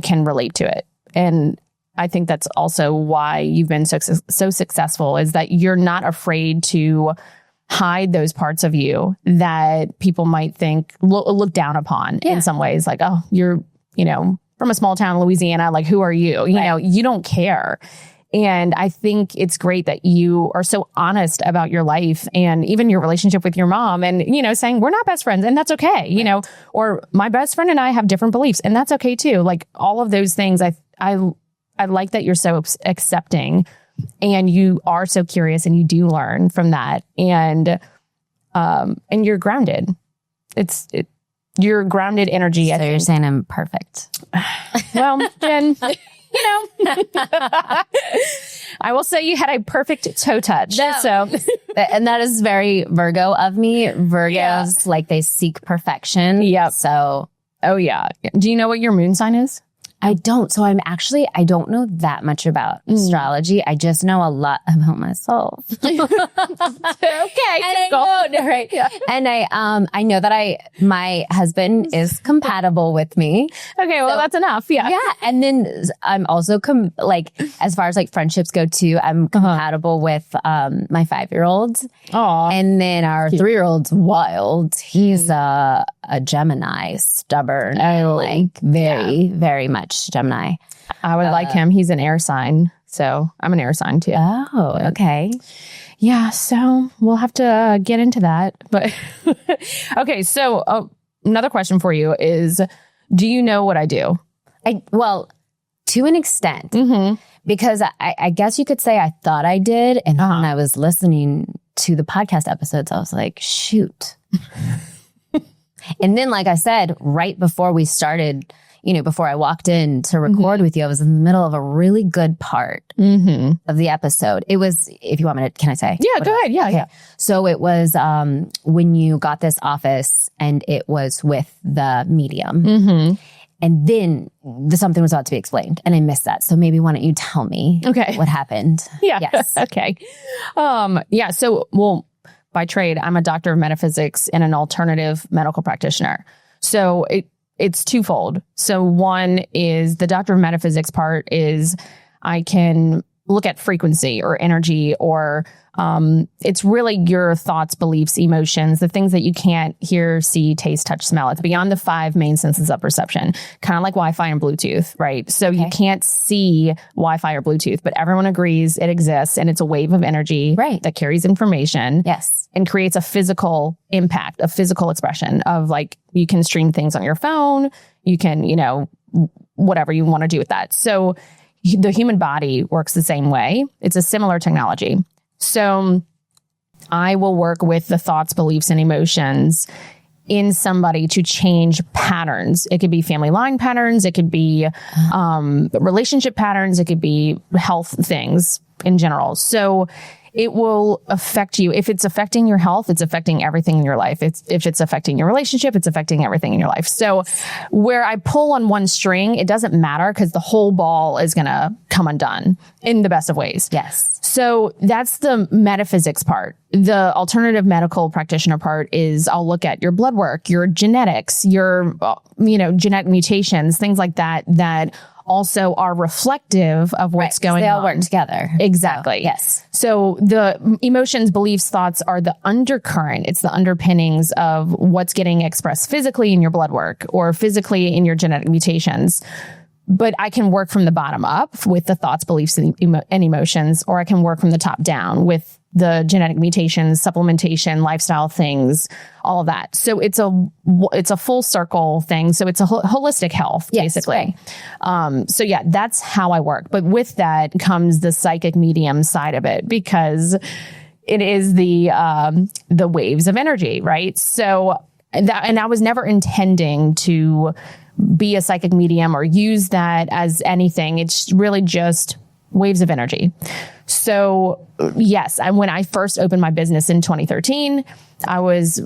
can relate to it. And I think that's also why you've been so successful, is that you're not afraid to hide those parts of you that people might think look down upon in some ways. Like, oh, you're, from a small town in Louisiana. Like, who are you? You don't care. And I think it's great that you are so honest about your life and even your relationship with your mom, and, saying we're not best friends, and that's okay, or my best friend and I have different beliefs, and that's okay too. Like, all of those things. I like that you're so accepting And you are so curious and you do learn from that. And you're grounded. You're grounded energy. So you're saying I'm perfect. Well, Jen, I will say you had a perfect toe touch. So, and that is very Virgo of me. Virgos, like they seek perfection. Yep. So, oh yeah. Do you know what your moon sign is? I don't. So I don't know that much about astrology. I just know a lot about myself. Okay. Right. Yeah. And I know that my husband is compatible with me. Okay. Well, that's enough. Yeah. Yeah. And then I'm also as far as like friendships go too, I'm compatible with, my 5-year-old. Aw. And then our 3-year-old's wild. He's a Gemini, stubborn, very much Gemini. I would like him. He's an air sign. So I'm an air sign too. Oh, okay. Yeah. So we'll have to get into that. But okay. So another question for you is, do you know what I do? Well, to an extent, because I guess you could say I thought I did. And when I was listening to the podcast episodes, I was like, shoot. And then, like I said, right before we started, before I walked in to record with you, I was in the middle of a really good part of the episode. It was, if you want me to, can I say? Yeah, go ahead. Yeah. So it was when you got this office and it was with the medium. And then something was about to be explained and I missed that. So maybe why don't you tell me what happened? Yeah. Yes. Okay. So, by trade, I'm a doctor of metaphysics and an alternative medical practitioner. So it's twofold. So one is the doctor of metaphysics part is I can look at frequency or energy or it's really your thoughts, beliefs, emotions, the things that you can't hear, see, taste, touch, smell. It's beyond the 5 main senses of perception, kind of like Wi-Fi and Bluetooth, right? So you can't see Wi-Fi or Bluetooth, but everyone agrees it exists and it's a wave of energy that carries information. Yes. And creates a physical impact, a physical expression of like, you can stream things on your phone, you can, whatever you want to do with that. So the human body works the same way. It's a similar technology. So I will work with the thoughts, beliefs, and emotions in somebody to change patterns. It could be family line patterns. It could be relationship patterns. It could be health things in general. So it will affect you. If it's affecting your health, it's affecting everything in your life. If it's affecting your relationship, it's affecting everything in your life. So where I pull on one string, it doesn't matter because the whole ball is going to come undone in the best of ways. Yes. So that's the metaphysics part. The alternative medical practitioner part is I'll look at your blood work, your genetics, your, genetic mutations, things like that also are reflective of what's going on. They all work together. Exactly. So, yes. So the emotions, beliefs, thoughts are the undercurrent. It's the underpinnings of what's getting expressed physically in your blood work or physically in your genetic mutations. But I can work from the bottom up with the thoughts, beliefs, and emotions, or I can work from the top down with the genetic mutations, supplementation, lifestyle things, all of that. So it's a full circle thing. So it's a holistic health, basically. Right. So yeah, that's how I work. But with that comes the psychic medium side of it because it is the waves of energy, right? So and I was never intending to be a psychic medium or use that as anything. It's really just waves of energy. So yes, when I first opened my business in 2013, I was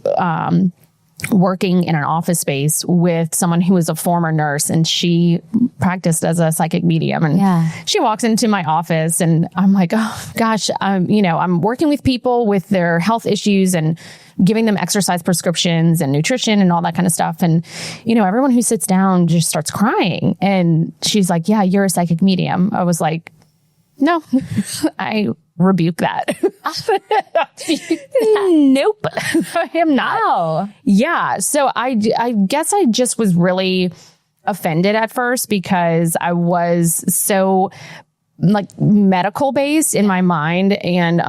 working in an office space with someone who was a former nurse and she practiced as a psychic medium. And she walks into my office and I'm like, oh gosh, I'm working with people with their health issues and giving them exercise prescriptions and nutrition and all that kind of stuff. And, everyone who sits down just starts crying. And she's like, yeah, you're a psychic medium. I was like, no, I rebuke that. Nope, I am not. Wow. Yeah. So I guess I just was really offended at first because I was so medical based in my mind. And,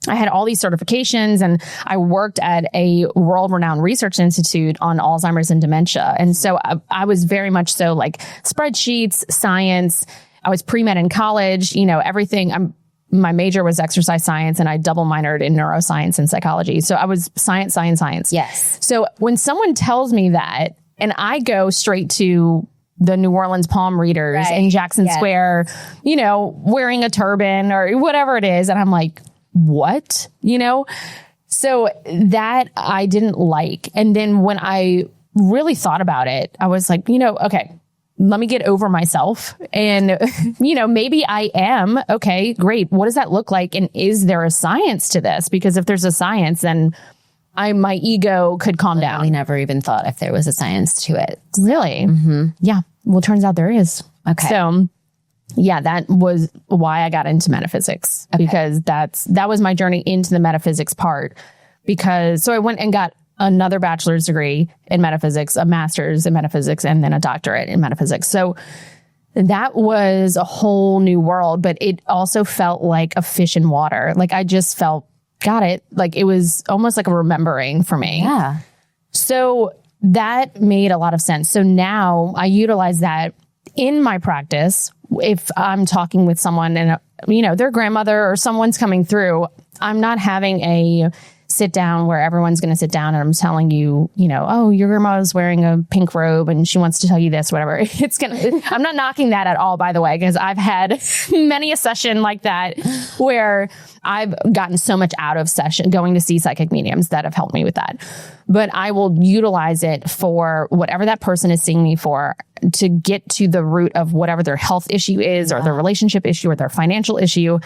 I had all these certifications and I worked at a world-renowned research institute on Alzheimer's and dementia. And so I was very much so spreadsheets, science, I was pre-med in college, everything. My major was exercise science and I double minored in neuroscience and psychology. So I was science. Yes. So when someone tells me that and I go straight to the New Orleans palm readers in Jackson Square, wearing a turban or whatever it is. And I'm like, what? So that I didn't like. And then when I really thought about it, I was like, okay, let me get over myself. And, maybe I am. Okay, great. What does that look like? And is there a science to this? Because if there's a science, then my ego could calm down. I never even thought if there was a science to it. Really? Mm-hmm. Yeah. Well, turns out there is. Okay. So yeah, that was why I got into metaphysics, because that was my journey into the metaphysics part. So I went and got another bachelor's degree in metaphysics, a master's in metaphysics, and then a doctorate in metaphysics. So that was a whole new world, but it also felt like a fish in water. Like I just got it. Like it was almost like a remembering for me. Yeah. So that made a lot of sense. So now I utilize that in my practice. If I'm talking with someone and, their grandmother or someone's coming through, I'm not having a sit down where everyone's going to sit down and I'm telling you, oh, your grandma's wearing a pink robe and she wants to tell you this, whatever. I'm not knocking that at all, by the way, because I've had many a session like that where I've gotten so much out of session going to see psychic mediums that have helped me with that. But I will utilize it for whatever that person is seeing me for, to get to the root of whatever their health issue is or their relationship issue or their financial issue.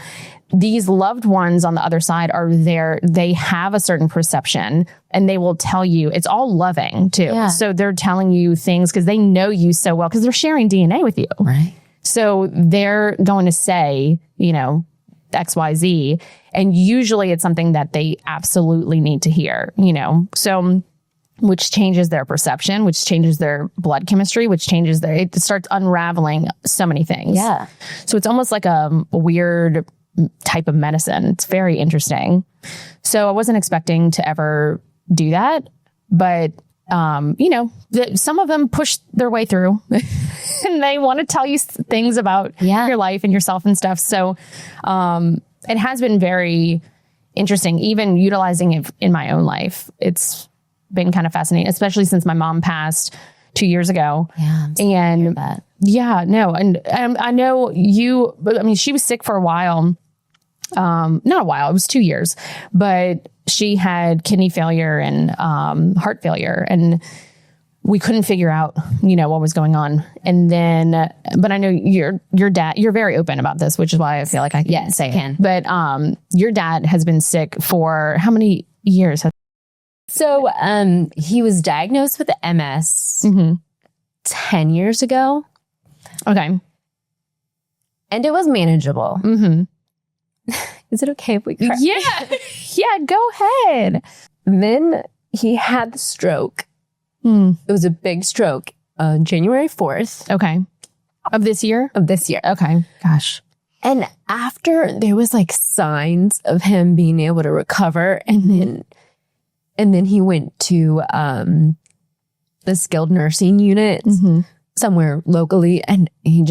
These loved ones on the other side are there. They have a certain perception and they will tell you, it's all loving too. Yeah. So they're telling you things because they know you so well because they're sharing DNA with you. Right. So they're going to say, XYZ. And usually it's something that they absolutely need to hear, so which changes their perception, which changes their blood chemistry, it starts unraveling so many things. Yeah. So it's almost like a weird type of medicine. It's very interesting. So I wasn't expecting to ever do that, but some of them push their way through and they want to tell you things about your life and yourself and stuff. So, it has been very interesting, even utilizing it in my own life. It's been kind of fascinating, especially since my mom passed 2 years ago. Yeah. And I know she was sick for a while. Not a while, it was 2 years, but she had kidney failure and heart failure, and we couldn't figure out, what was going on. And then, but I know your dad, you're very open about this, which is why I feel like I can say it. But your dad has been sick for how many years? So he was diagnosed with MS 10 years ago. Okay. And it was manageable. Mm-hmm. Is it okay if we cry? Yeah, go ahead. Then he had the stroke. It was a big stroke on January 4th. Okay. Of this year? Of this year. Okay. Gosh. And after there was like signs of him being able to recover, and then he went to the skilled nursing unit somewhere locally, and he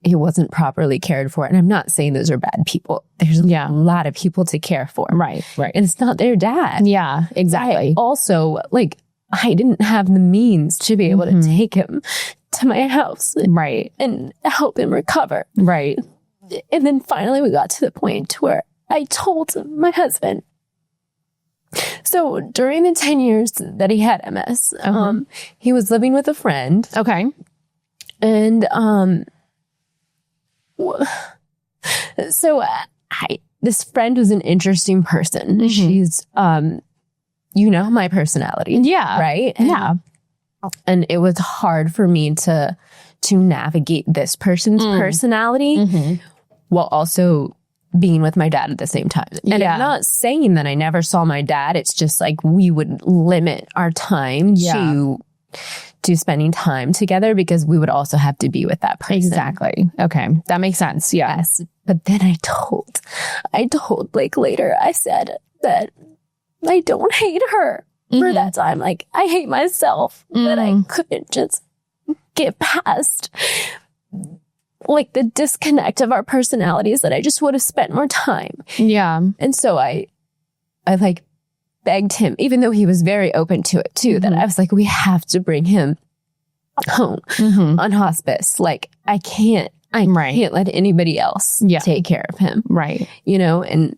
wasn't properly cared for. And I'm not saying those are bad people. There's a lot of people to care for. Right. And it's not their dad. Yeah, exactly. Also, I didn't have the means to be able to take him to my house. Right. And help him recover. Right. And then finally we got to the point where I told my husband. So during the 10 years that he had MS, he was living with a friend. Okay. And so this friend was an interesting person. She's my personality. Yeah. Right? Yeah. And it was hard for me to navigate this person's personality while also being with my dad at the same time. And I'm not saying that I never saw my dad. It's just like we would limit our time to spending time together because we would also have to be with that person. Exactly. Okay. That makes sense. Yeah. Yes. But then I told later, I said that I don't hate her for that time. Like, I hate myself that I couldn't just get past like the disconnect of our personalities that I just would have spent more time. Yeah. And so I like begged him, even though he was very open to it too, that I was like, we have to bring him home on hospice. Like I can't let anybody else take care of him. Right. You know, and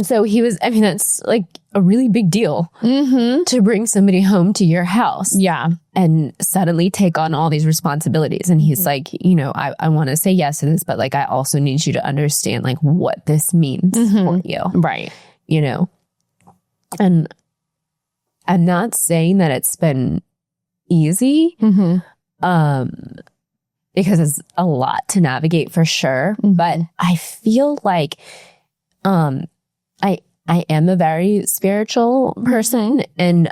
so he was, I mean, that's like a really big deal to bring somebody home to your house. Yeah. And suddenly take on all these responsibilities. And he's like, you know, I want to say yes to this, but like, I also need you to understand like what this means for you. Right. You know, and I'm not saying that it's been easy, because it's a lot to navigate for sure. But I feel like, I am a very spiritual person, and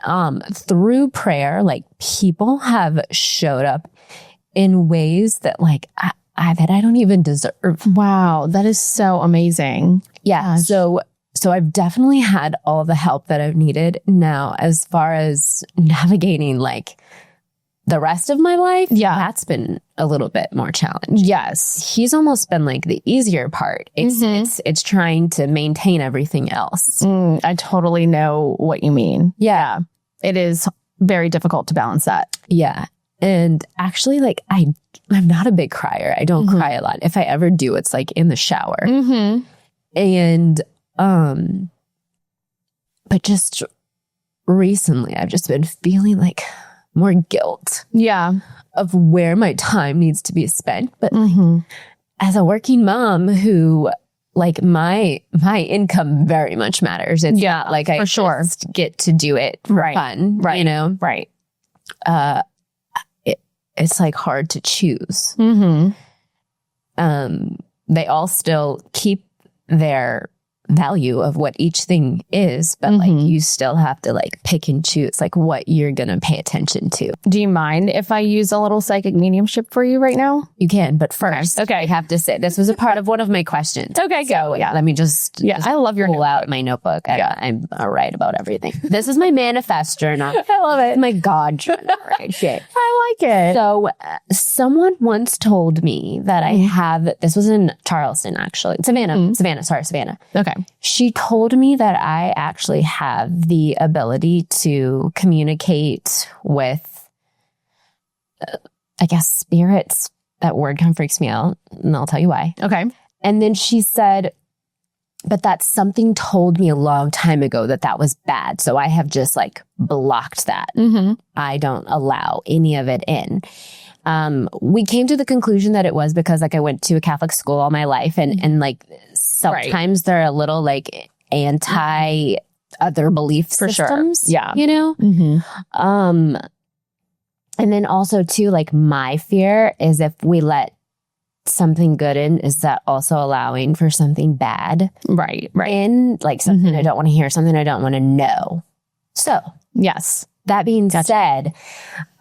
through prayer, like people have showed up in ways that like I don't even deserve. Wow, that is so amazing. Yeah. Gosh. So I've definitely had all the help that I've needed. Now, as far as navigating like the rest of my life, that's been a little bit more challenging. Yes. He's almost been like the easier part. It's trying to maintain everything else. I totally know what you mean. Yeah. It is very difficult to balance that. Yeah. And actually, like, I'm not a big crier. I don't cry a lot. If I ever do, it's like in the shower. And, but just recently, I've just been feeling like more guilt. Yeah. Of where my time needs to be spent. But like, as a working mom who, like, my income very much matters. It's not like I just get to do it for fun, you know? Right. It's like hard to choose. They all still keep their value of what each thing is, but like you still have to like pick and choose like what you're gonna pay attention to. Do you mind if I use a little psychic mediumship for you right now? You can, but first, I have to say this was a part of one of my questions. Okay, go. Yeah, let me just I love your pull out my notebook. I'm right about everything. This is my manifest journal. I love it. My God journal. Right? I like it. So someone once told me that I have. This was in Charleston, actually. Savannah. Okay. She told me that I actually have the ability to communicate with, I guess, spirits. That word kind of freaks me out, and I'll tell you why. Okay. And then she said, but that's something told me a long time ago that was bad. So I have just like blocked that. I don't allow any of it in. We came to the conclusion that it was because like I went to a Catholic school all my life, and like sometimes they're a little like anti other belief systems. Yeah. You know? And then also too, like my fear is if we let something good in, is that also allowing for something bad in, like something I don't want to hear, something I don't want to know. So yes. That being said,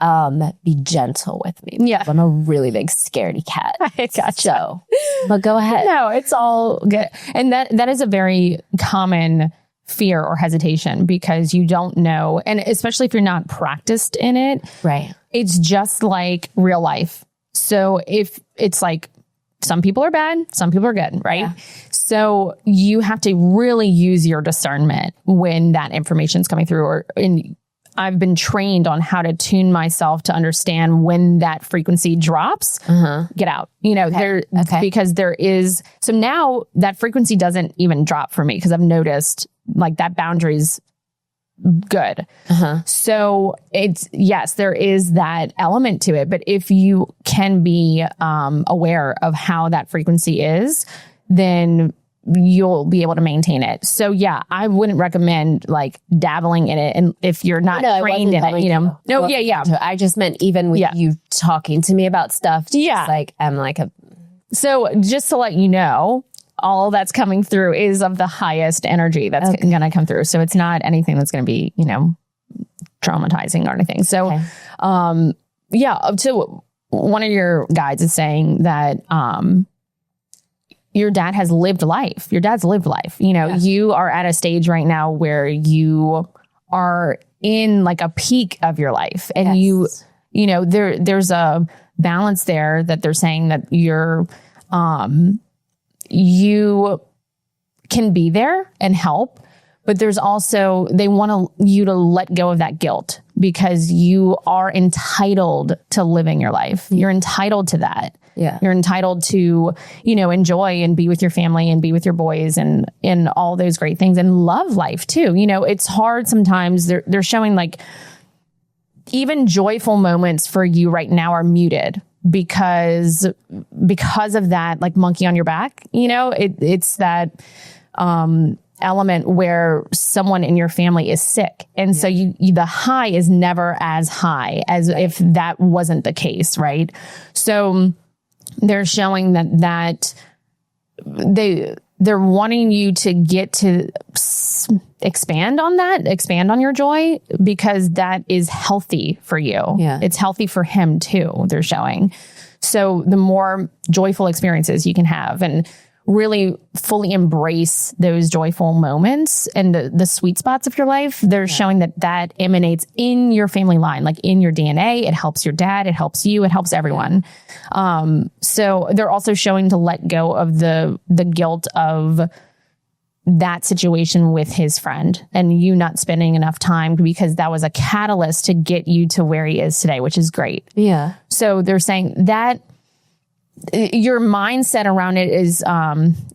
be gentle with me. Yeah. I'm a really big scaredy cat. I gotcha. So, but go ahead. No, it's all good. And that is a very common fear or hesitation because you don't know. And especially if you're not practiced in it. Right. It's just like real life. So if it's like some people are bad, some people are good, right? Yeah. So you have to really use your discernment when that information is coming through, I've been trained on how to tune myself to understand when that frequency drops, get out, you know, because there is, so now that frequency doesn't even drop for me because I've noticed like that boundary's good. So it's, yes, there is that element to it, but if you can be aware of how that frequency is, then you'll be able to maintain it. So yeah, I wouldn't recommend like dabbling in it. And if you're not trained in it, you know, I just meant even with you talking to me about stuff. Like I'm like so just to let you know, all that's coming through is of the highest energy that's going to come through. So it's not anything that's going to be, you know, traumatizing or anything. So, so one of your guides is saying that, your dad has lived life. Your dad's lived life. You know, you are at a stage right now where you are in like a peak of your life and there's a balance there that they're saying that you can be there and help, but there's also, they want you to let go of that guilt because you are entitled to living your life. You're entitled to that. Yeah. You're entitled to, enjoy and be with your family and be with your boys and all those great things and love life too. It's hard sometimes. They're showing like even joyful moments for you right now are muted because of that, like monkey on your back, it's that, element where someone in your family is sick. And so the high is never as high as if that wasn't the case. Right. So they're showing that they're wanting you to get to expand on your joy because that is healthy for you. Yeah. It's healthy for him too. They're showing. So the more joyful experiences you can have and really fully embrace those joyful moments and the sweet spots of your life, they're showing that emanates in your family line, like in your DNA. It helps your dad. It helps you. It helps everyone. So they're also showing to let go of the guilt of that situation with his friend and you not spending enough time because that was a catalyst to get you to where he is today, which is great. Yeah. So they're saying that your mindset around it is,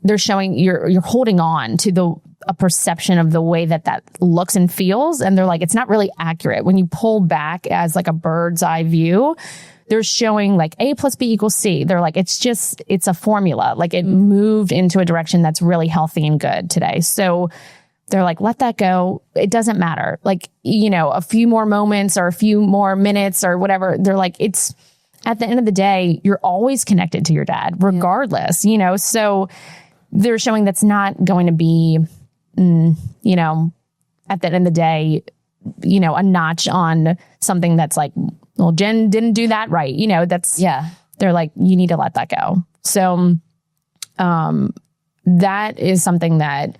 they're showing you're holding on to a perception of the way that looks and feels. And they're like, it's not really accurate. When you pull back as like a bird's eye view, they're showing like A plus B equals C. They're like, it's a formula. Like it moved into a direction that's really healthy and good today. So they're like, let that go. It doesn't matter. Like, a few more moments or a few more minutes or whatever. They're like, at the end of the day, you're always connected to your dad, regardless, so they're showing that's not going to be, at the end of the day, a notch on something that's like, well, Jen didn't do that right. They're like, you need to let that go. So, that is something that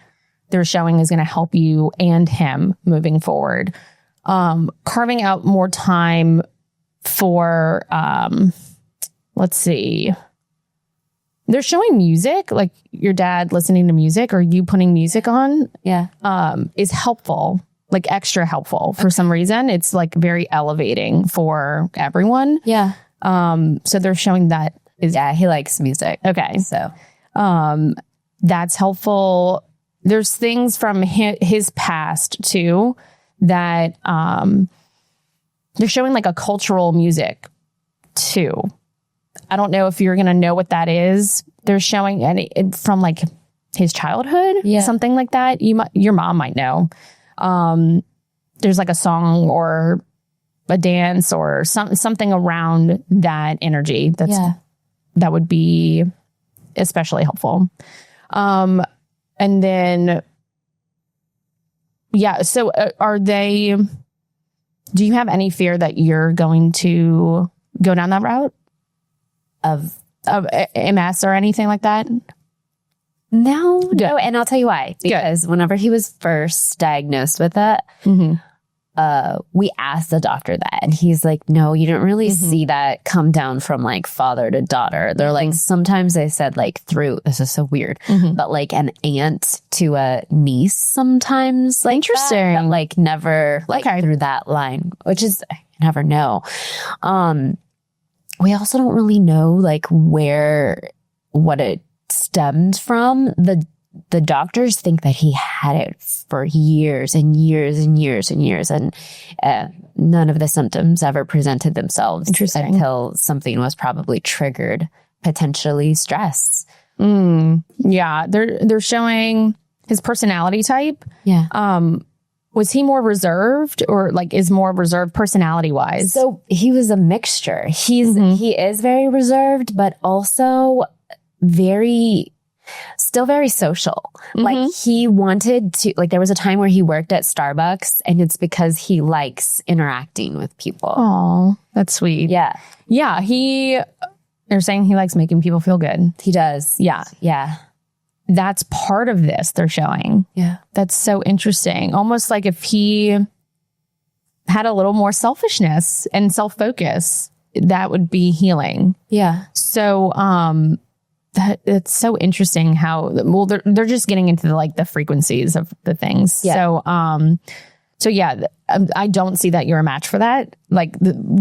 they're showing is going to help you and him moving forward. Carving out more time for, let's see, they're showing music, like your dad listening to music or you putting music on, is helpful, like extra helpful for some reason. It's like very elevating for everyone. Yeah. So they're showing that he likes music. Okay. So, that's helpful. There's things from his past too, that, they're showing like a cultural music too. I don't know if you're going to know what that is. They're showing from like his childhood, something like that. Your mom might know. There's like a song or a dance or something around that energy. That would be especially helpful. And then, so are they... Do you have any fear that you're going to go down that route of MS or anything like that? No. And I'll tell you why. Because whenever he was first diagnosed with that, we asked the doctor that, and he's like, no, you don't really see that come down from like father to daughter. They're like, sometimes they said like through, this is so weird, but like an aunt to a niece sometimes. Like interesting. That, like never like through that line, which is, I never know. We also don't really know like what it stemmed from. The doctors think that he had it for years and years and years and years. And none of the symptoms ever presented themselves until something was probably triggered, potentially stress. Yeah. They're showing his personality type. Yeah. Was he more reserved or like is more reserved personality wise? So he was a mixture. He is very reserved, but also still very social. Like he wanted to, like there was a time where he worked at Starbucks and it's because he likes interacting with people. Oh, that's sweet. Yeah. Yeah. They're saying he likes making people feel good. He does. Yeah. Yeah. That's part of this they're showing. Yeah. That's so interesting. Almost like if had a little more selfishness and self-focus, that would be healing. Yeah. So, that it's so interesting how, well, they're just getting into the frequencies of the things. Yeah. So yeah, I don't see that you're a match for that.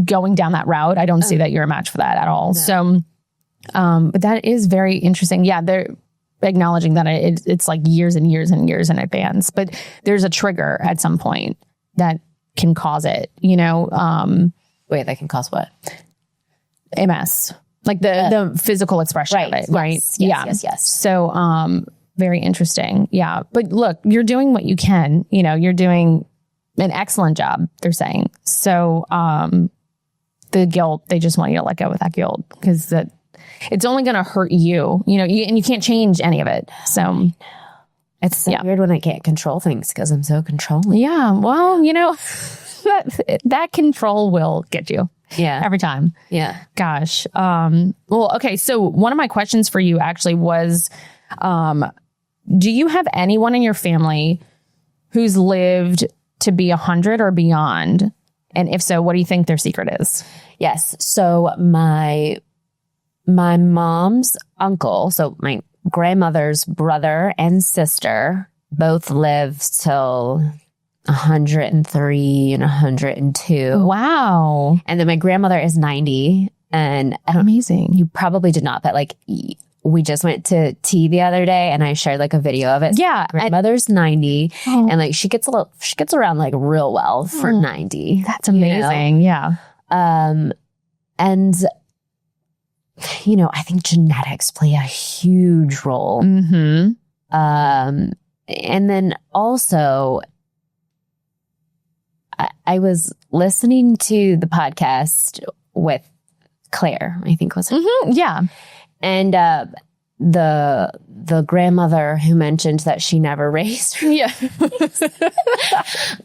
Going down that route, I don't see that you're a match for that at all. No. So, but that is very interesting. Yeah. They're acknowledging that it's years and years and years in advance, but there's a trigger at some point that can cause it, Wait, that can cause what? MS. The physical expression of it, right? Yes. So, very interesting. Yeah. But look, you're doing what you can, you're doing an excellent job, they're saying. So, the guilt, they just want you to let go of that guilt because it's only going to hurt you, and you can't change any of it. So it's so weird when I can't control things because I'm so controlling. Yeah. Well, that control will get you. Yeah. Every time. Yeah. Gosh. Well, okay. So one of my questions for you actually was, do you have anyone in your family who's lived to be 100 or beyond? And if so, what do you think their secret is? Yes. So my mom's uncle, so my grandmother's brother and sister both lived till 103 and 102. Wow. And then my grandmother is 90. And amazing. You probably did not, but we just went to tea the other day and I shared a video of it. Yeah. Grandmother's 90 and she gets around real well for 90. That's amazing. Yeah. And I think genetics play a huge role. Mm-hmm. And then also I was listening to the podcast with Claire, I think was her. Mm-hmm. Yeah. And the grandmother who mentioned that she never raised her. Yeah.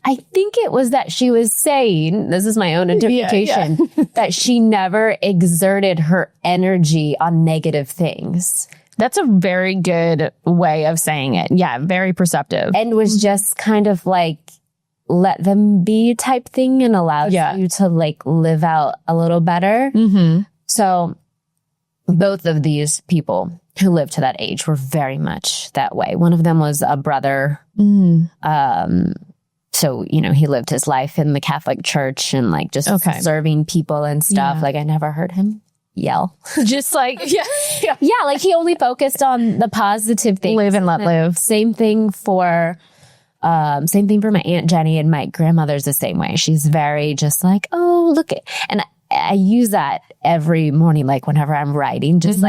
I think it was that she was saying, this is my own interpretation, that she never exerted her energy on negative things. That's a very good way of saying it. Yeah. Very perceptive. And was just kind of let them be type thing and allows you to live out a little better. Mm-hmm. So both of these people who lived to that age were very much that way. One of them was a brother. So, he lived his life in the Catholic Church and just serving people and stuff. Yeah. I never heard him yell. Just he only focused on the positive things. Live and let live. Same thing for my Aunt Jenny, and my grandmother's the same way. She's very just oh, look at, and I use that every morning, whenever I'm writing, just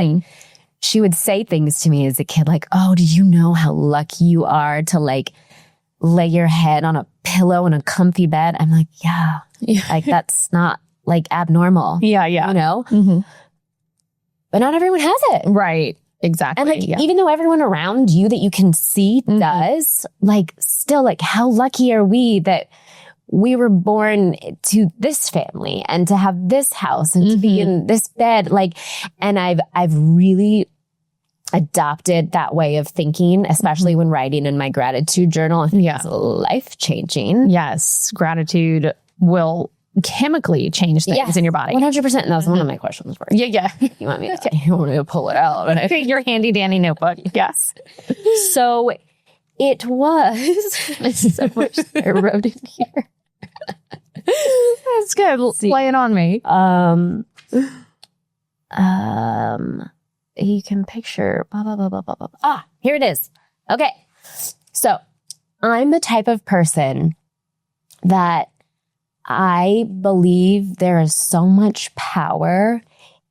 she would say things to me as a kid, oh, do you know how lucky you are to lay your head on a pillow in a comfy bed? I'm yeah. That's not abnormal. Yeah. Yeah. Mm-hmm. But not everyone has it. Right. Exactly. And even though everyone around you that you can see does, still how lucky are we that we were born to this family and to have this house and to be in this bed. And I've really adopted that way of thinking, especially when writing in my gratitude journal. It's life-changing. Yes. Gratitude will chemically change things in your body. 100%. And that was one of my questions for you. Yeah. You want me to pull it out? But your handy dandy notebook. Yes. So it was so much I wrote in here. That's good. Lay it on me. You can picture blah, blah, blah, blah, blah, blah. Here it is. Okay. So I'm the type of person that I believe there is so much power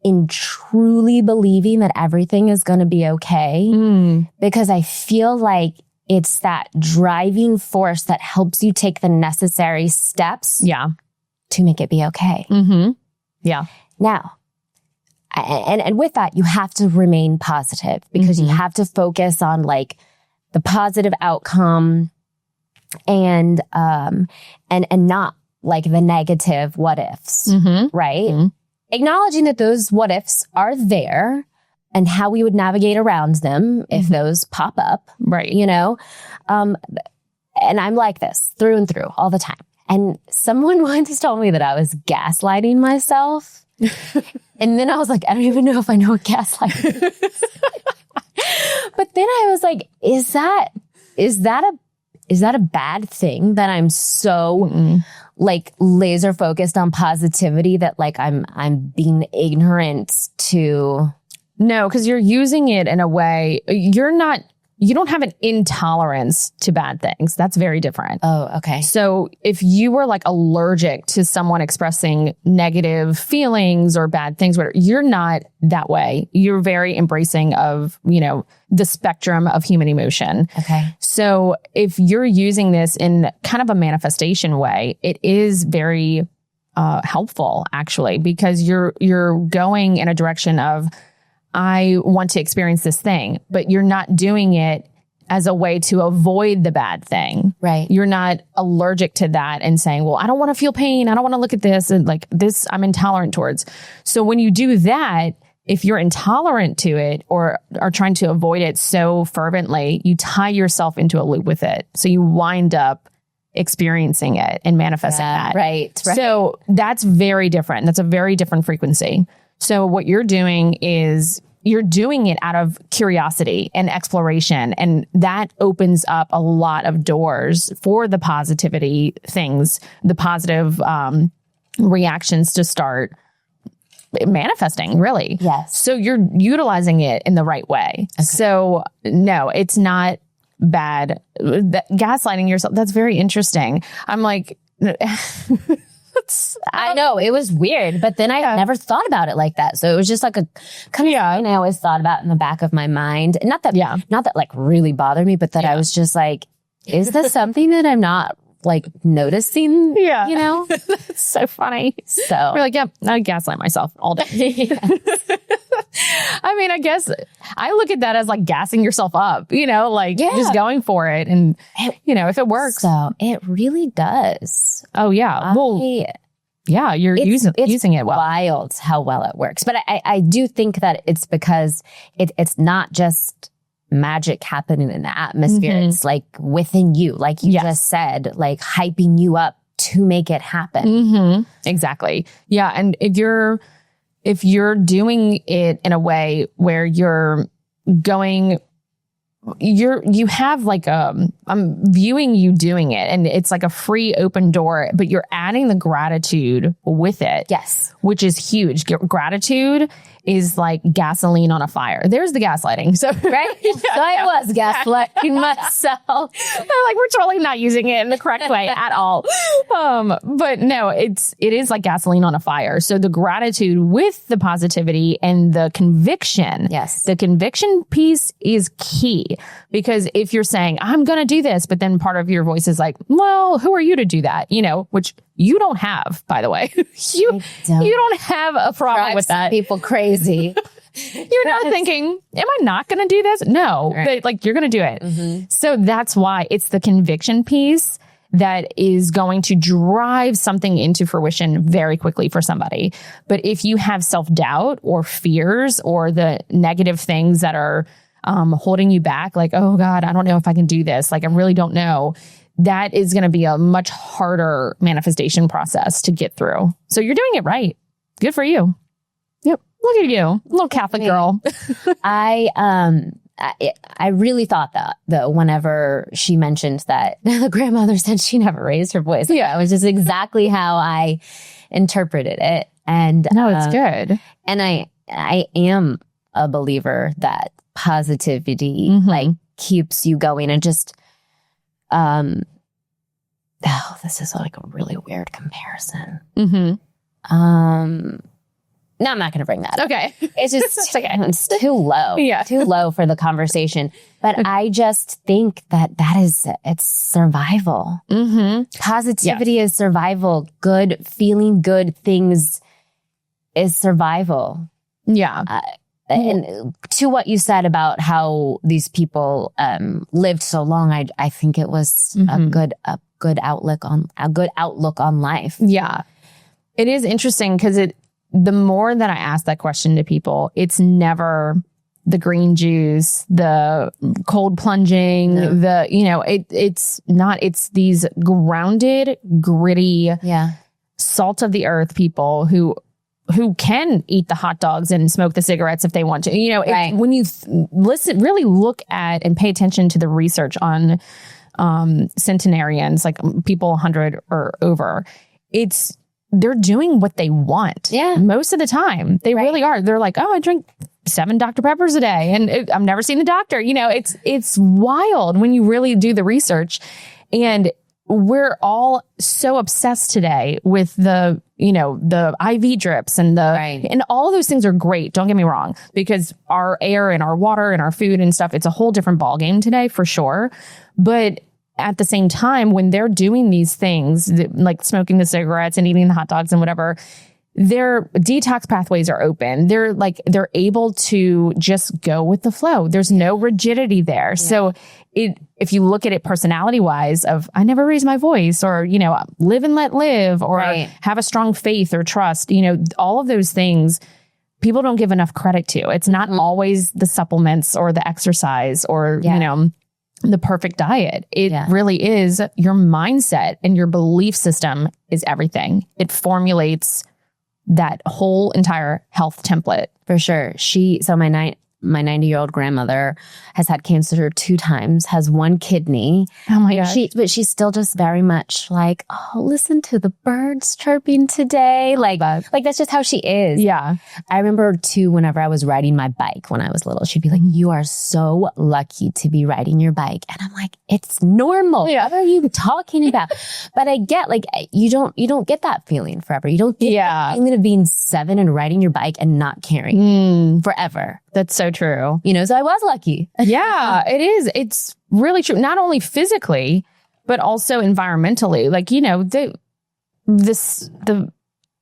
in truly believing that everything is going to be okay, because I feel like it's that driving force that helps you take the necessary steps to make it be okay. Mm-hmm. Yeah. Now, and with that, you have to remain positive, because you have to focus on the positive outcome and not the negative what ifs, right? Mm-hmm. Acknowledging that those what ifs are there and how we would navigate around them if those pop up, right? And I'm like this through and through all the time. And someone once told me that I was gaslighting myself. And then I was like, I don't even know if I know what gaslighting is. But then I was like, is that a bad thing that I'm so like laser focused on positivity that like I'm being ignorant to? No, because you're using it in a way, you don't have an intolerance to bad things. That's very different. Oh, okay. So if you were like allergic to someone expressing negative feelings or bad things, whatever, you're not that way. You're very embracing of, the spectrum of human emotion. Okay. So if you're using this in kind of a manifestation way, it is very helpful actually, because you're going in a direction of, I want to experience this thing, but you're not doing it as a way to avoid the bad thing. Right. You're not allergic to that and saying, well, I don't want to feel pain. I don't want to look at this. And like this, I'm intolerant towards. So when you do that, if you're intolerant to it or are trying to avoid it so fervently, you tie yourself into a loop with it. So you wind up experiencing it and manifesting that. Right. So that's very different. That's a very different frequency. So what you're doing is you're doing it out of curiosity and exploration. And that opens up a lot of doors for the positivity things, the positive reactions to start manifesting, really. Yes. So you're utilizing it in the right way. Okay. So no, it's not bad. Gaslighting yourself, that's very interesting. I'm like... I know it was weird, but then I never thought about it like that. So it was just like a kind of thing I always thought about in the back of my mind. And not that like really bothered me, but that I was just like, is this something that I'm not like noticing? Yeah. That's so funny. So we're like, I gaslight myself all day. I mean, I guess I look at that as like gassing yourself up, just going for it. And, if it works. So it really does. Oh, yeah. You're using it well. Wild how well it works. But I do think that it's because it's not just magic happening in the atmosphere. Mm-hmm. It's like within you, like you just said, like hyping you up to make it happen. Mm-hmm. Exactly. Yeah. And if you're doing it in a way where you have like I'm viewing you doing it and it's like a free open door, but you're adding the gratitude with it. Yes. Which is huge. Gratitude is like gasoline on a fire. There's the gaslighting. So, right? So I was gaslighting myself. Like we're totally not using it in the correct way at all. But no, it is like gasoline on a fire. So the gratitude with the positivity and the conviction. Yes. The conviction piece is key, because if you're saying, I'm going to do this, but then part of your voice is like, well, who are you to do that? Which you don't have, by the way. You don't have a problem with that. People crazy. You're not thinking, am I not going to do this? No, right. But you're going to do it. Mm-hmm. So that's why it's the conviction piece that is going to drive something into fruition very quickly for somebody. But if you have self-doubt or fears or the negative things that are holding you back, like, oh God, I don't know if I can do this. Like, I really don't know. That is going to be a much harder manifestation process to get through. So you're doing it right. Good for you. Yep. Look at you, little Catholic girl. I really thought that though, whenever she mentioned that the grandmother said she never raised her voice. Yeah, it was just exactly how I interpreted it. And no, it's good. And I am a believer that positivity like keeps you going, and just this is like a really weird comparison. No, I'm not going to bring that up. Okay. It's just it's too low. Yeah. Too low for the conversation. But I just think it's survival. Mm-hmm. Positivity is survival. Feeling good things is survival. Yeah. And to what you said about how these people lived so long, I think it was a good outlook on life. Yeah. It is interesting because the more that I ask that question to people, it's never the green juice, the cold plunging, it's these grounded, gritty, salt of the earth people who can eat the hot dogs and smoke the cigarettes if they want to. When you really look at and pay attention to the research on centenarians, like people 100 or over, they're doing what they want. Yeah. Most of the time. They really are. They're like, oh, I drink 7 Dr. Peppers a day and I've never seen the doctor. It's wild when you really do the research. And we're all so obsessed today with the IV drips and and all those things are great. Don't get me wrong, because our air and our water and our food and stuff, it's a whole different ballgame today for sure. But at the same time, when they're doing these things, like smoking the cigarettes and eating the hot dogs and whatever, their detox pathways are open. They're able to just go with the flow. There's no rigidity there. Yeah. So if you look at it personality wise of, I never raise my voice, or, live and let live, or have a strong faith or trust, all of those things people don't give enough credit to. It's not always the supplements or the exercise or, the perfect diet. It really is your mindset, and your belief system is everything. It formulates that whole entire health template. For sure. So my 90-year-old grandmother has had cancer 2 times, has 1 kidney. Oh my gosh. But she's still just very much like, oh, listen to the birds chirping today. Like that's just how she is. Yeah. I remember too, whenever I was riding my bike when I was little, she'd be like, you are so lucky to be riding your bike. And I'm like, it's normal. Yeah. What are you talking about? But I get you don't get that feeling forever. You don't get that feeling of being 7 and riding your bike and not caring forever. That's so true. So I was lucky. Yeah, it is. It's really true. Not only physically, but also environmentally. Like, the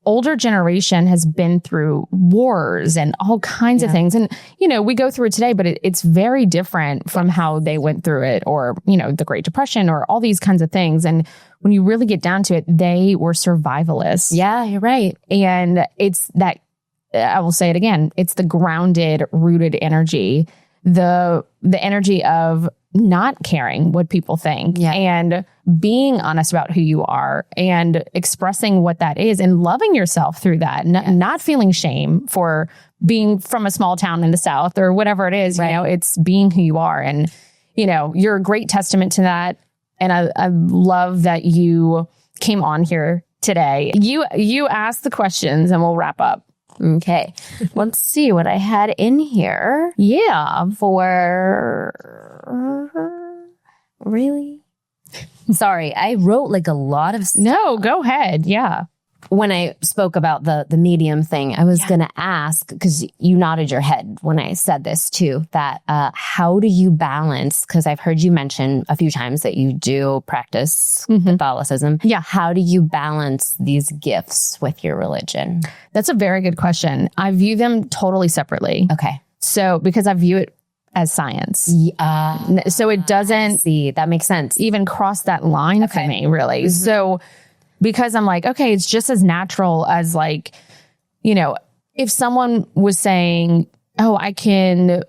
older generation has been through wars and all kinds of things. And, we go through it today, but it's very different from how they went through it, or, the Great Depression, or all these kinds of things. And when you really get down to it, they were survivalists. Yeah, you're right. And it's that, I will say it again, it's the grounded, rooted energy, the energy of not caring what people think and being honest about who you are and expressing what that is and loving yourself through that, not feeling shame for being from a small town in the South or whatever it is. It's being who you are. And, you're a great testament to that. And I love that you came on here today. You asked the questions and we'll wrap up. Okay. Let's see what I had in here. Yeah. Really? Sorry. I wrote a lot of stuff. No, go ahead. Yeah. When I spoke about the medium thing, I was going to ask, because you nodded your head when I said this too, that how do you balance, because I've heard you mention a few times that you do practice Catholicism. Yeah. How do you balance these gifts with your religion? That's a very good question. I view them totally separately. Okay. So because I view it as science. So it doesn't that makes sense. Even cross that line for me, really. Mm-hmm. So because I'm like, okay, it's just as natural as if someone was saying, oh, I can,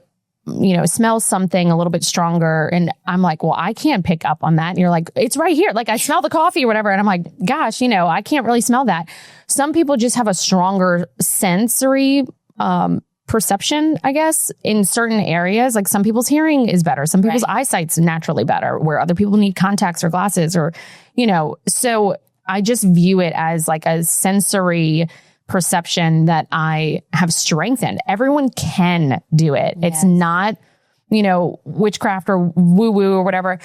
smell something a little bit stronger. And I'm like, well, I can't pick up on that. And you're like, it's right here. Like I smell the coffee or whatever. And I'm like, gosh, I can't really smell that. Some people just have a stronger sensory, perception, I guess, in certain areas. Like some people's hearing is better. Some people's eyesight's naturally better, where other people need contacts or glasses or, so I just view it as like a sensory perception that I have strengthened. Everyone can do it. Yes. It's not, witchcraft or woo woo or whatever.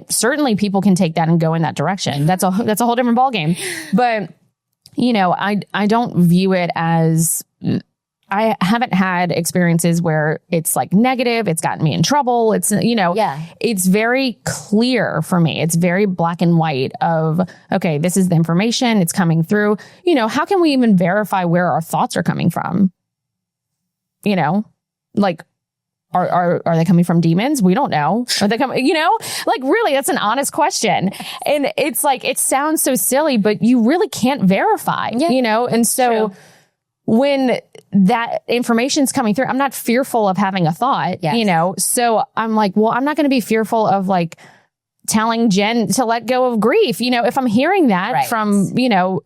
Certainly people can take that and go in that direction. That's a whole different ballgame. But, I don't view it as, I haven't had experiences where it's like negative. It's gotten me in trouble. It's, it's very clear for me. It's very black and white of, okay, this is the information. It's coming through. How can we even verify where our thoughts are coming from? Like, are they coming from demons? We don't know. Are they coming, really, that's an honest question. And it's like, it sounds so silly, but you really can't verify, and so when that information's coming through. I'm not fearful of having a thought, you know? So I'm like, well, I'm not going to be fearful of like telling Jen to let go of grief. You know, if I'm hearing that from, you know,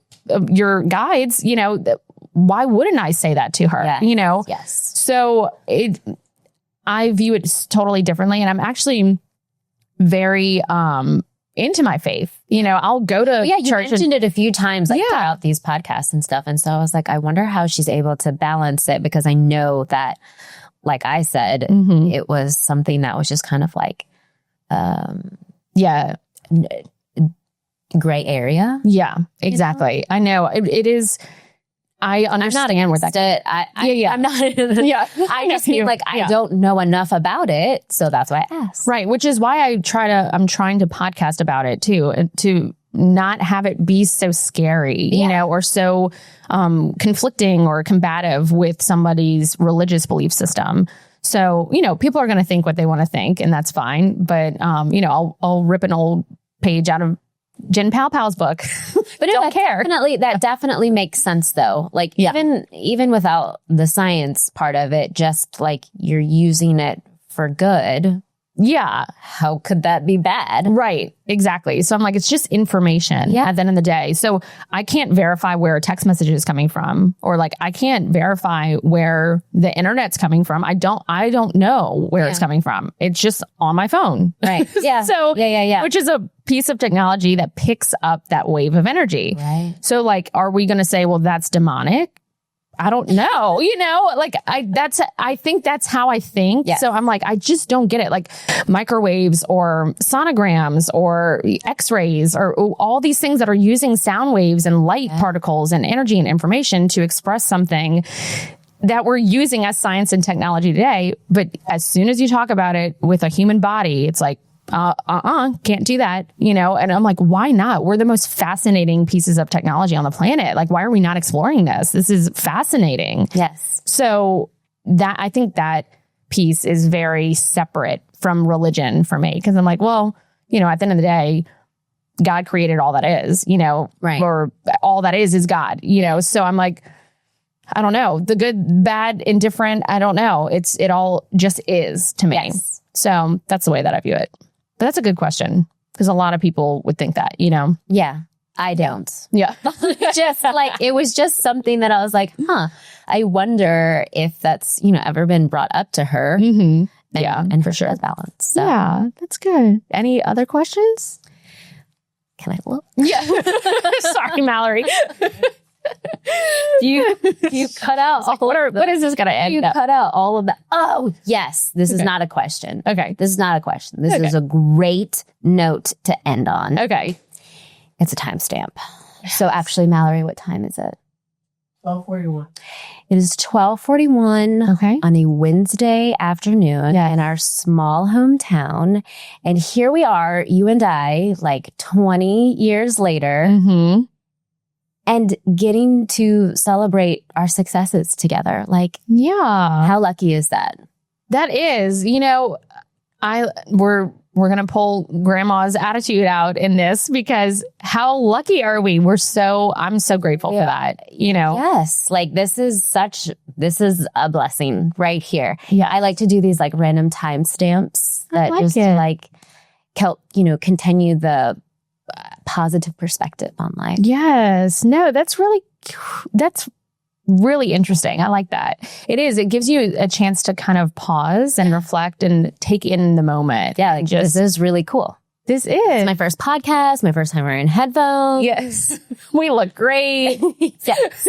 your guides, you know, why wouldn't I say that to her? You know? So I view it totally differently. And I'm actually very, into my faith. You know, I'll go to you church. mentioned it a few times like throughout these podcasts and stuff. And so I was like, I wonder how she's able to balance it, because I know that, like I said, it was something that was just kind of like, gray area. Yeah, exactly. You know? I know it is. I understand where that. I'm not. I just mean like I don't know enough about it, so that's why I asked. Right, which is why I'm trying to podcast about it too, to not have it be so scary, you know, or so conflicting or combative with somebody's religious belief system. So, you know, people are going to think what they want to think, and that's fine. But you know, I'll rip an old page out of Jen Palpal's book, but don't care. That definitely makes sense though. Like even without the science part of it, just like you're using it for good. Yeah. How could that be bad? Right. Exactly. So I'm like, it's just information at the end of the day. So I can't verify where a text message is coming from, or like, I can't verify where the internet's coming from. I don't know where it's coming from. It's just on my phone. Right. Yeah. So which is a piece of technology that picks up that wave of energy. Right. So like, are we going to say, well, that's demonic? I don't know, you know, like I think that's how I think. So I'm like, I just don't get it. Like microwaves or sonograms or x-rays or all these things that are using sound waves and light particles and energy and information to express something that we're using as science and technology today. But as soon as you talk about it with a human body, it's like, can't do that, you know? And I'm like, why not? We're the most fascinating pieces of technology on the planet. Like, why are we not exploring this? This is fascinating. Yes. So I think that piece is very separate from religion for me. Cause I'm like, well, you know, at the end of the day, God created all that is, you know, or all that is God, you know? So I'm like, I don't know, the good, bad, indifferent. I don't know. It all just is to me. Yes. So that's the way that I view it. But that's a good question, because a lot of people would think that, you know? Yeah, I don't. Yeah. Just like, it was just something that I was like, I wonder if that's, you know, ever been brought up to her. Mm-hmm. And for sure. Balance. So. Yeah, that's good. Any other questions? Can I look? Yeah. Sorry, Mallory. You cut out all what is this going to end up? Cut out all of that. Oh, yes. This is not a question. Okay. This is not a question. This is a great note to end on. Okay. It's a timestamp. So actually, Mallory, what time is it? 12:41. It is 12:41 on a Wednesday afternoon in our small hometown. And here we are, you and I, like 20 years later. Mm-hmm. And getting to celebrate our successes together. Like, how lucky is that? That is, you know, we're going to pull grandma's attitude out in this, because how lucky are we? I'm so grateful for that, you know? Yes. Like this is a blessing right here. Yeah. I like to do these like random timestamps that help, you know, continue the positive perspective on life. Yes. No, that's really interesting. I like that. It is. It gives you a chance to kind of pause and reflect and take in the moment. Yeah. Like, this is really cool. This is it's my first podcast, my first time wearing headphones. Yes. We look great. Yes.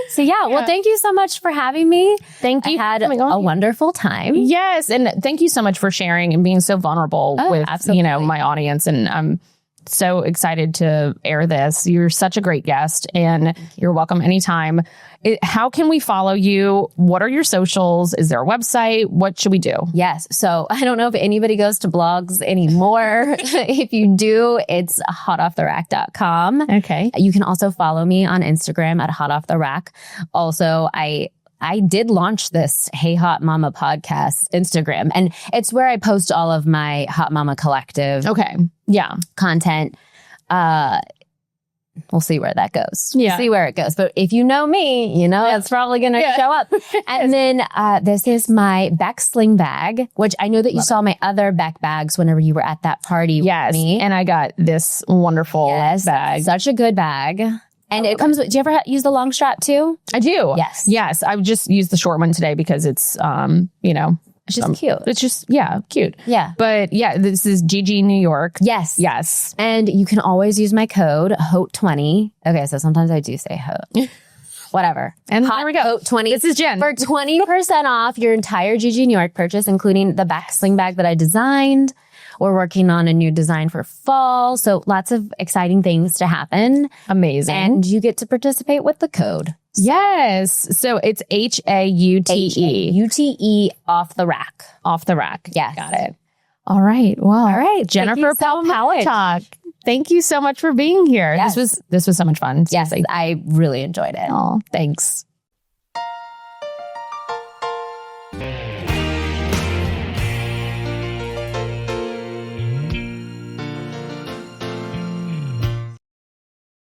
So well, thank you so much for having me. Thank you. I had a wonderful time. Yes. And thank you so much for sharing and being so vulnerable with, absolutely. you know, my audience. And I'm so excited to air this. You're such a great guest, and you're welcome anytime. How can we follow you? What are your socials? Is there a website? What should we do? Yes. So I don't know if anybody goes to blogs anymore. If you do, it's hoteofftherack.com. Okay. You can also follow me on Instagram at hoteofftherack. Also, I did launch this Hey Hot Mama podcast Instagram, and it's where I post all of my Hot Mama Collective content. we'll see where that goes. Yeah. We'll see where it goes. But if you know me, you know, it's probably going to show up. And then this is my back sling bag, which I know that you saw my other back bags whenever you were at that party with me. And I got this wonderful bag. Such a good bag. And it comes with, do you ever use the long strap too? I do. Yes. Yes. I just used the short one today because it's, you know, it's just cute. It's just, cute. Yeah. But this is GG New York. Yes. Yes. And you can always use my code HOTE20. Okay. So sometimes I do say HOTE. Whatever. And there we go. HOTE20. This is Jen. For 20% off your entire GG New York purchase, including the back sling bag that I designed. We're working on a new design for fall. So lots of exciting things to happen. Amazing. And you get to participate with the code. Yes. So it's HAUTE. HAUTE off the rack. Off the rack. Yes. Got it. All right. Well, all right. Jennifer Palpallatoc. Thank you so much for being here. Yes. This was so much fun. Yes. I really enjoyed it. Oh, thanks.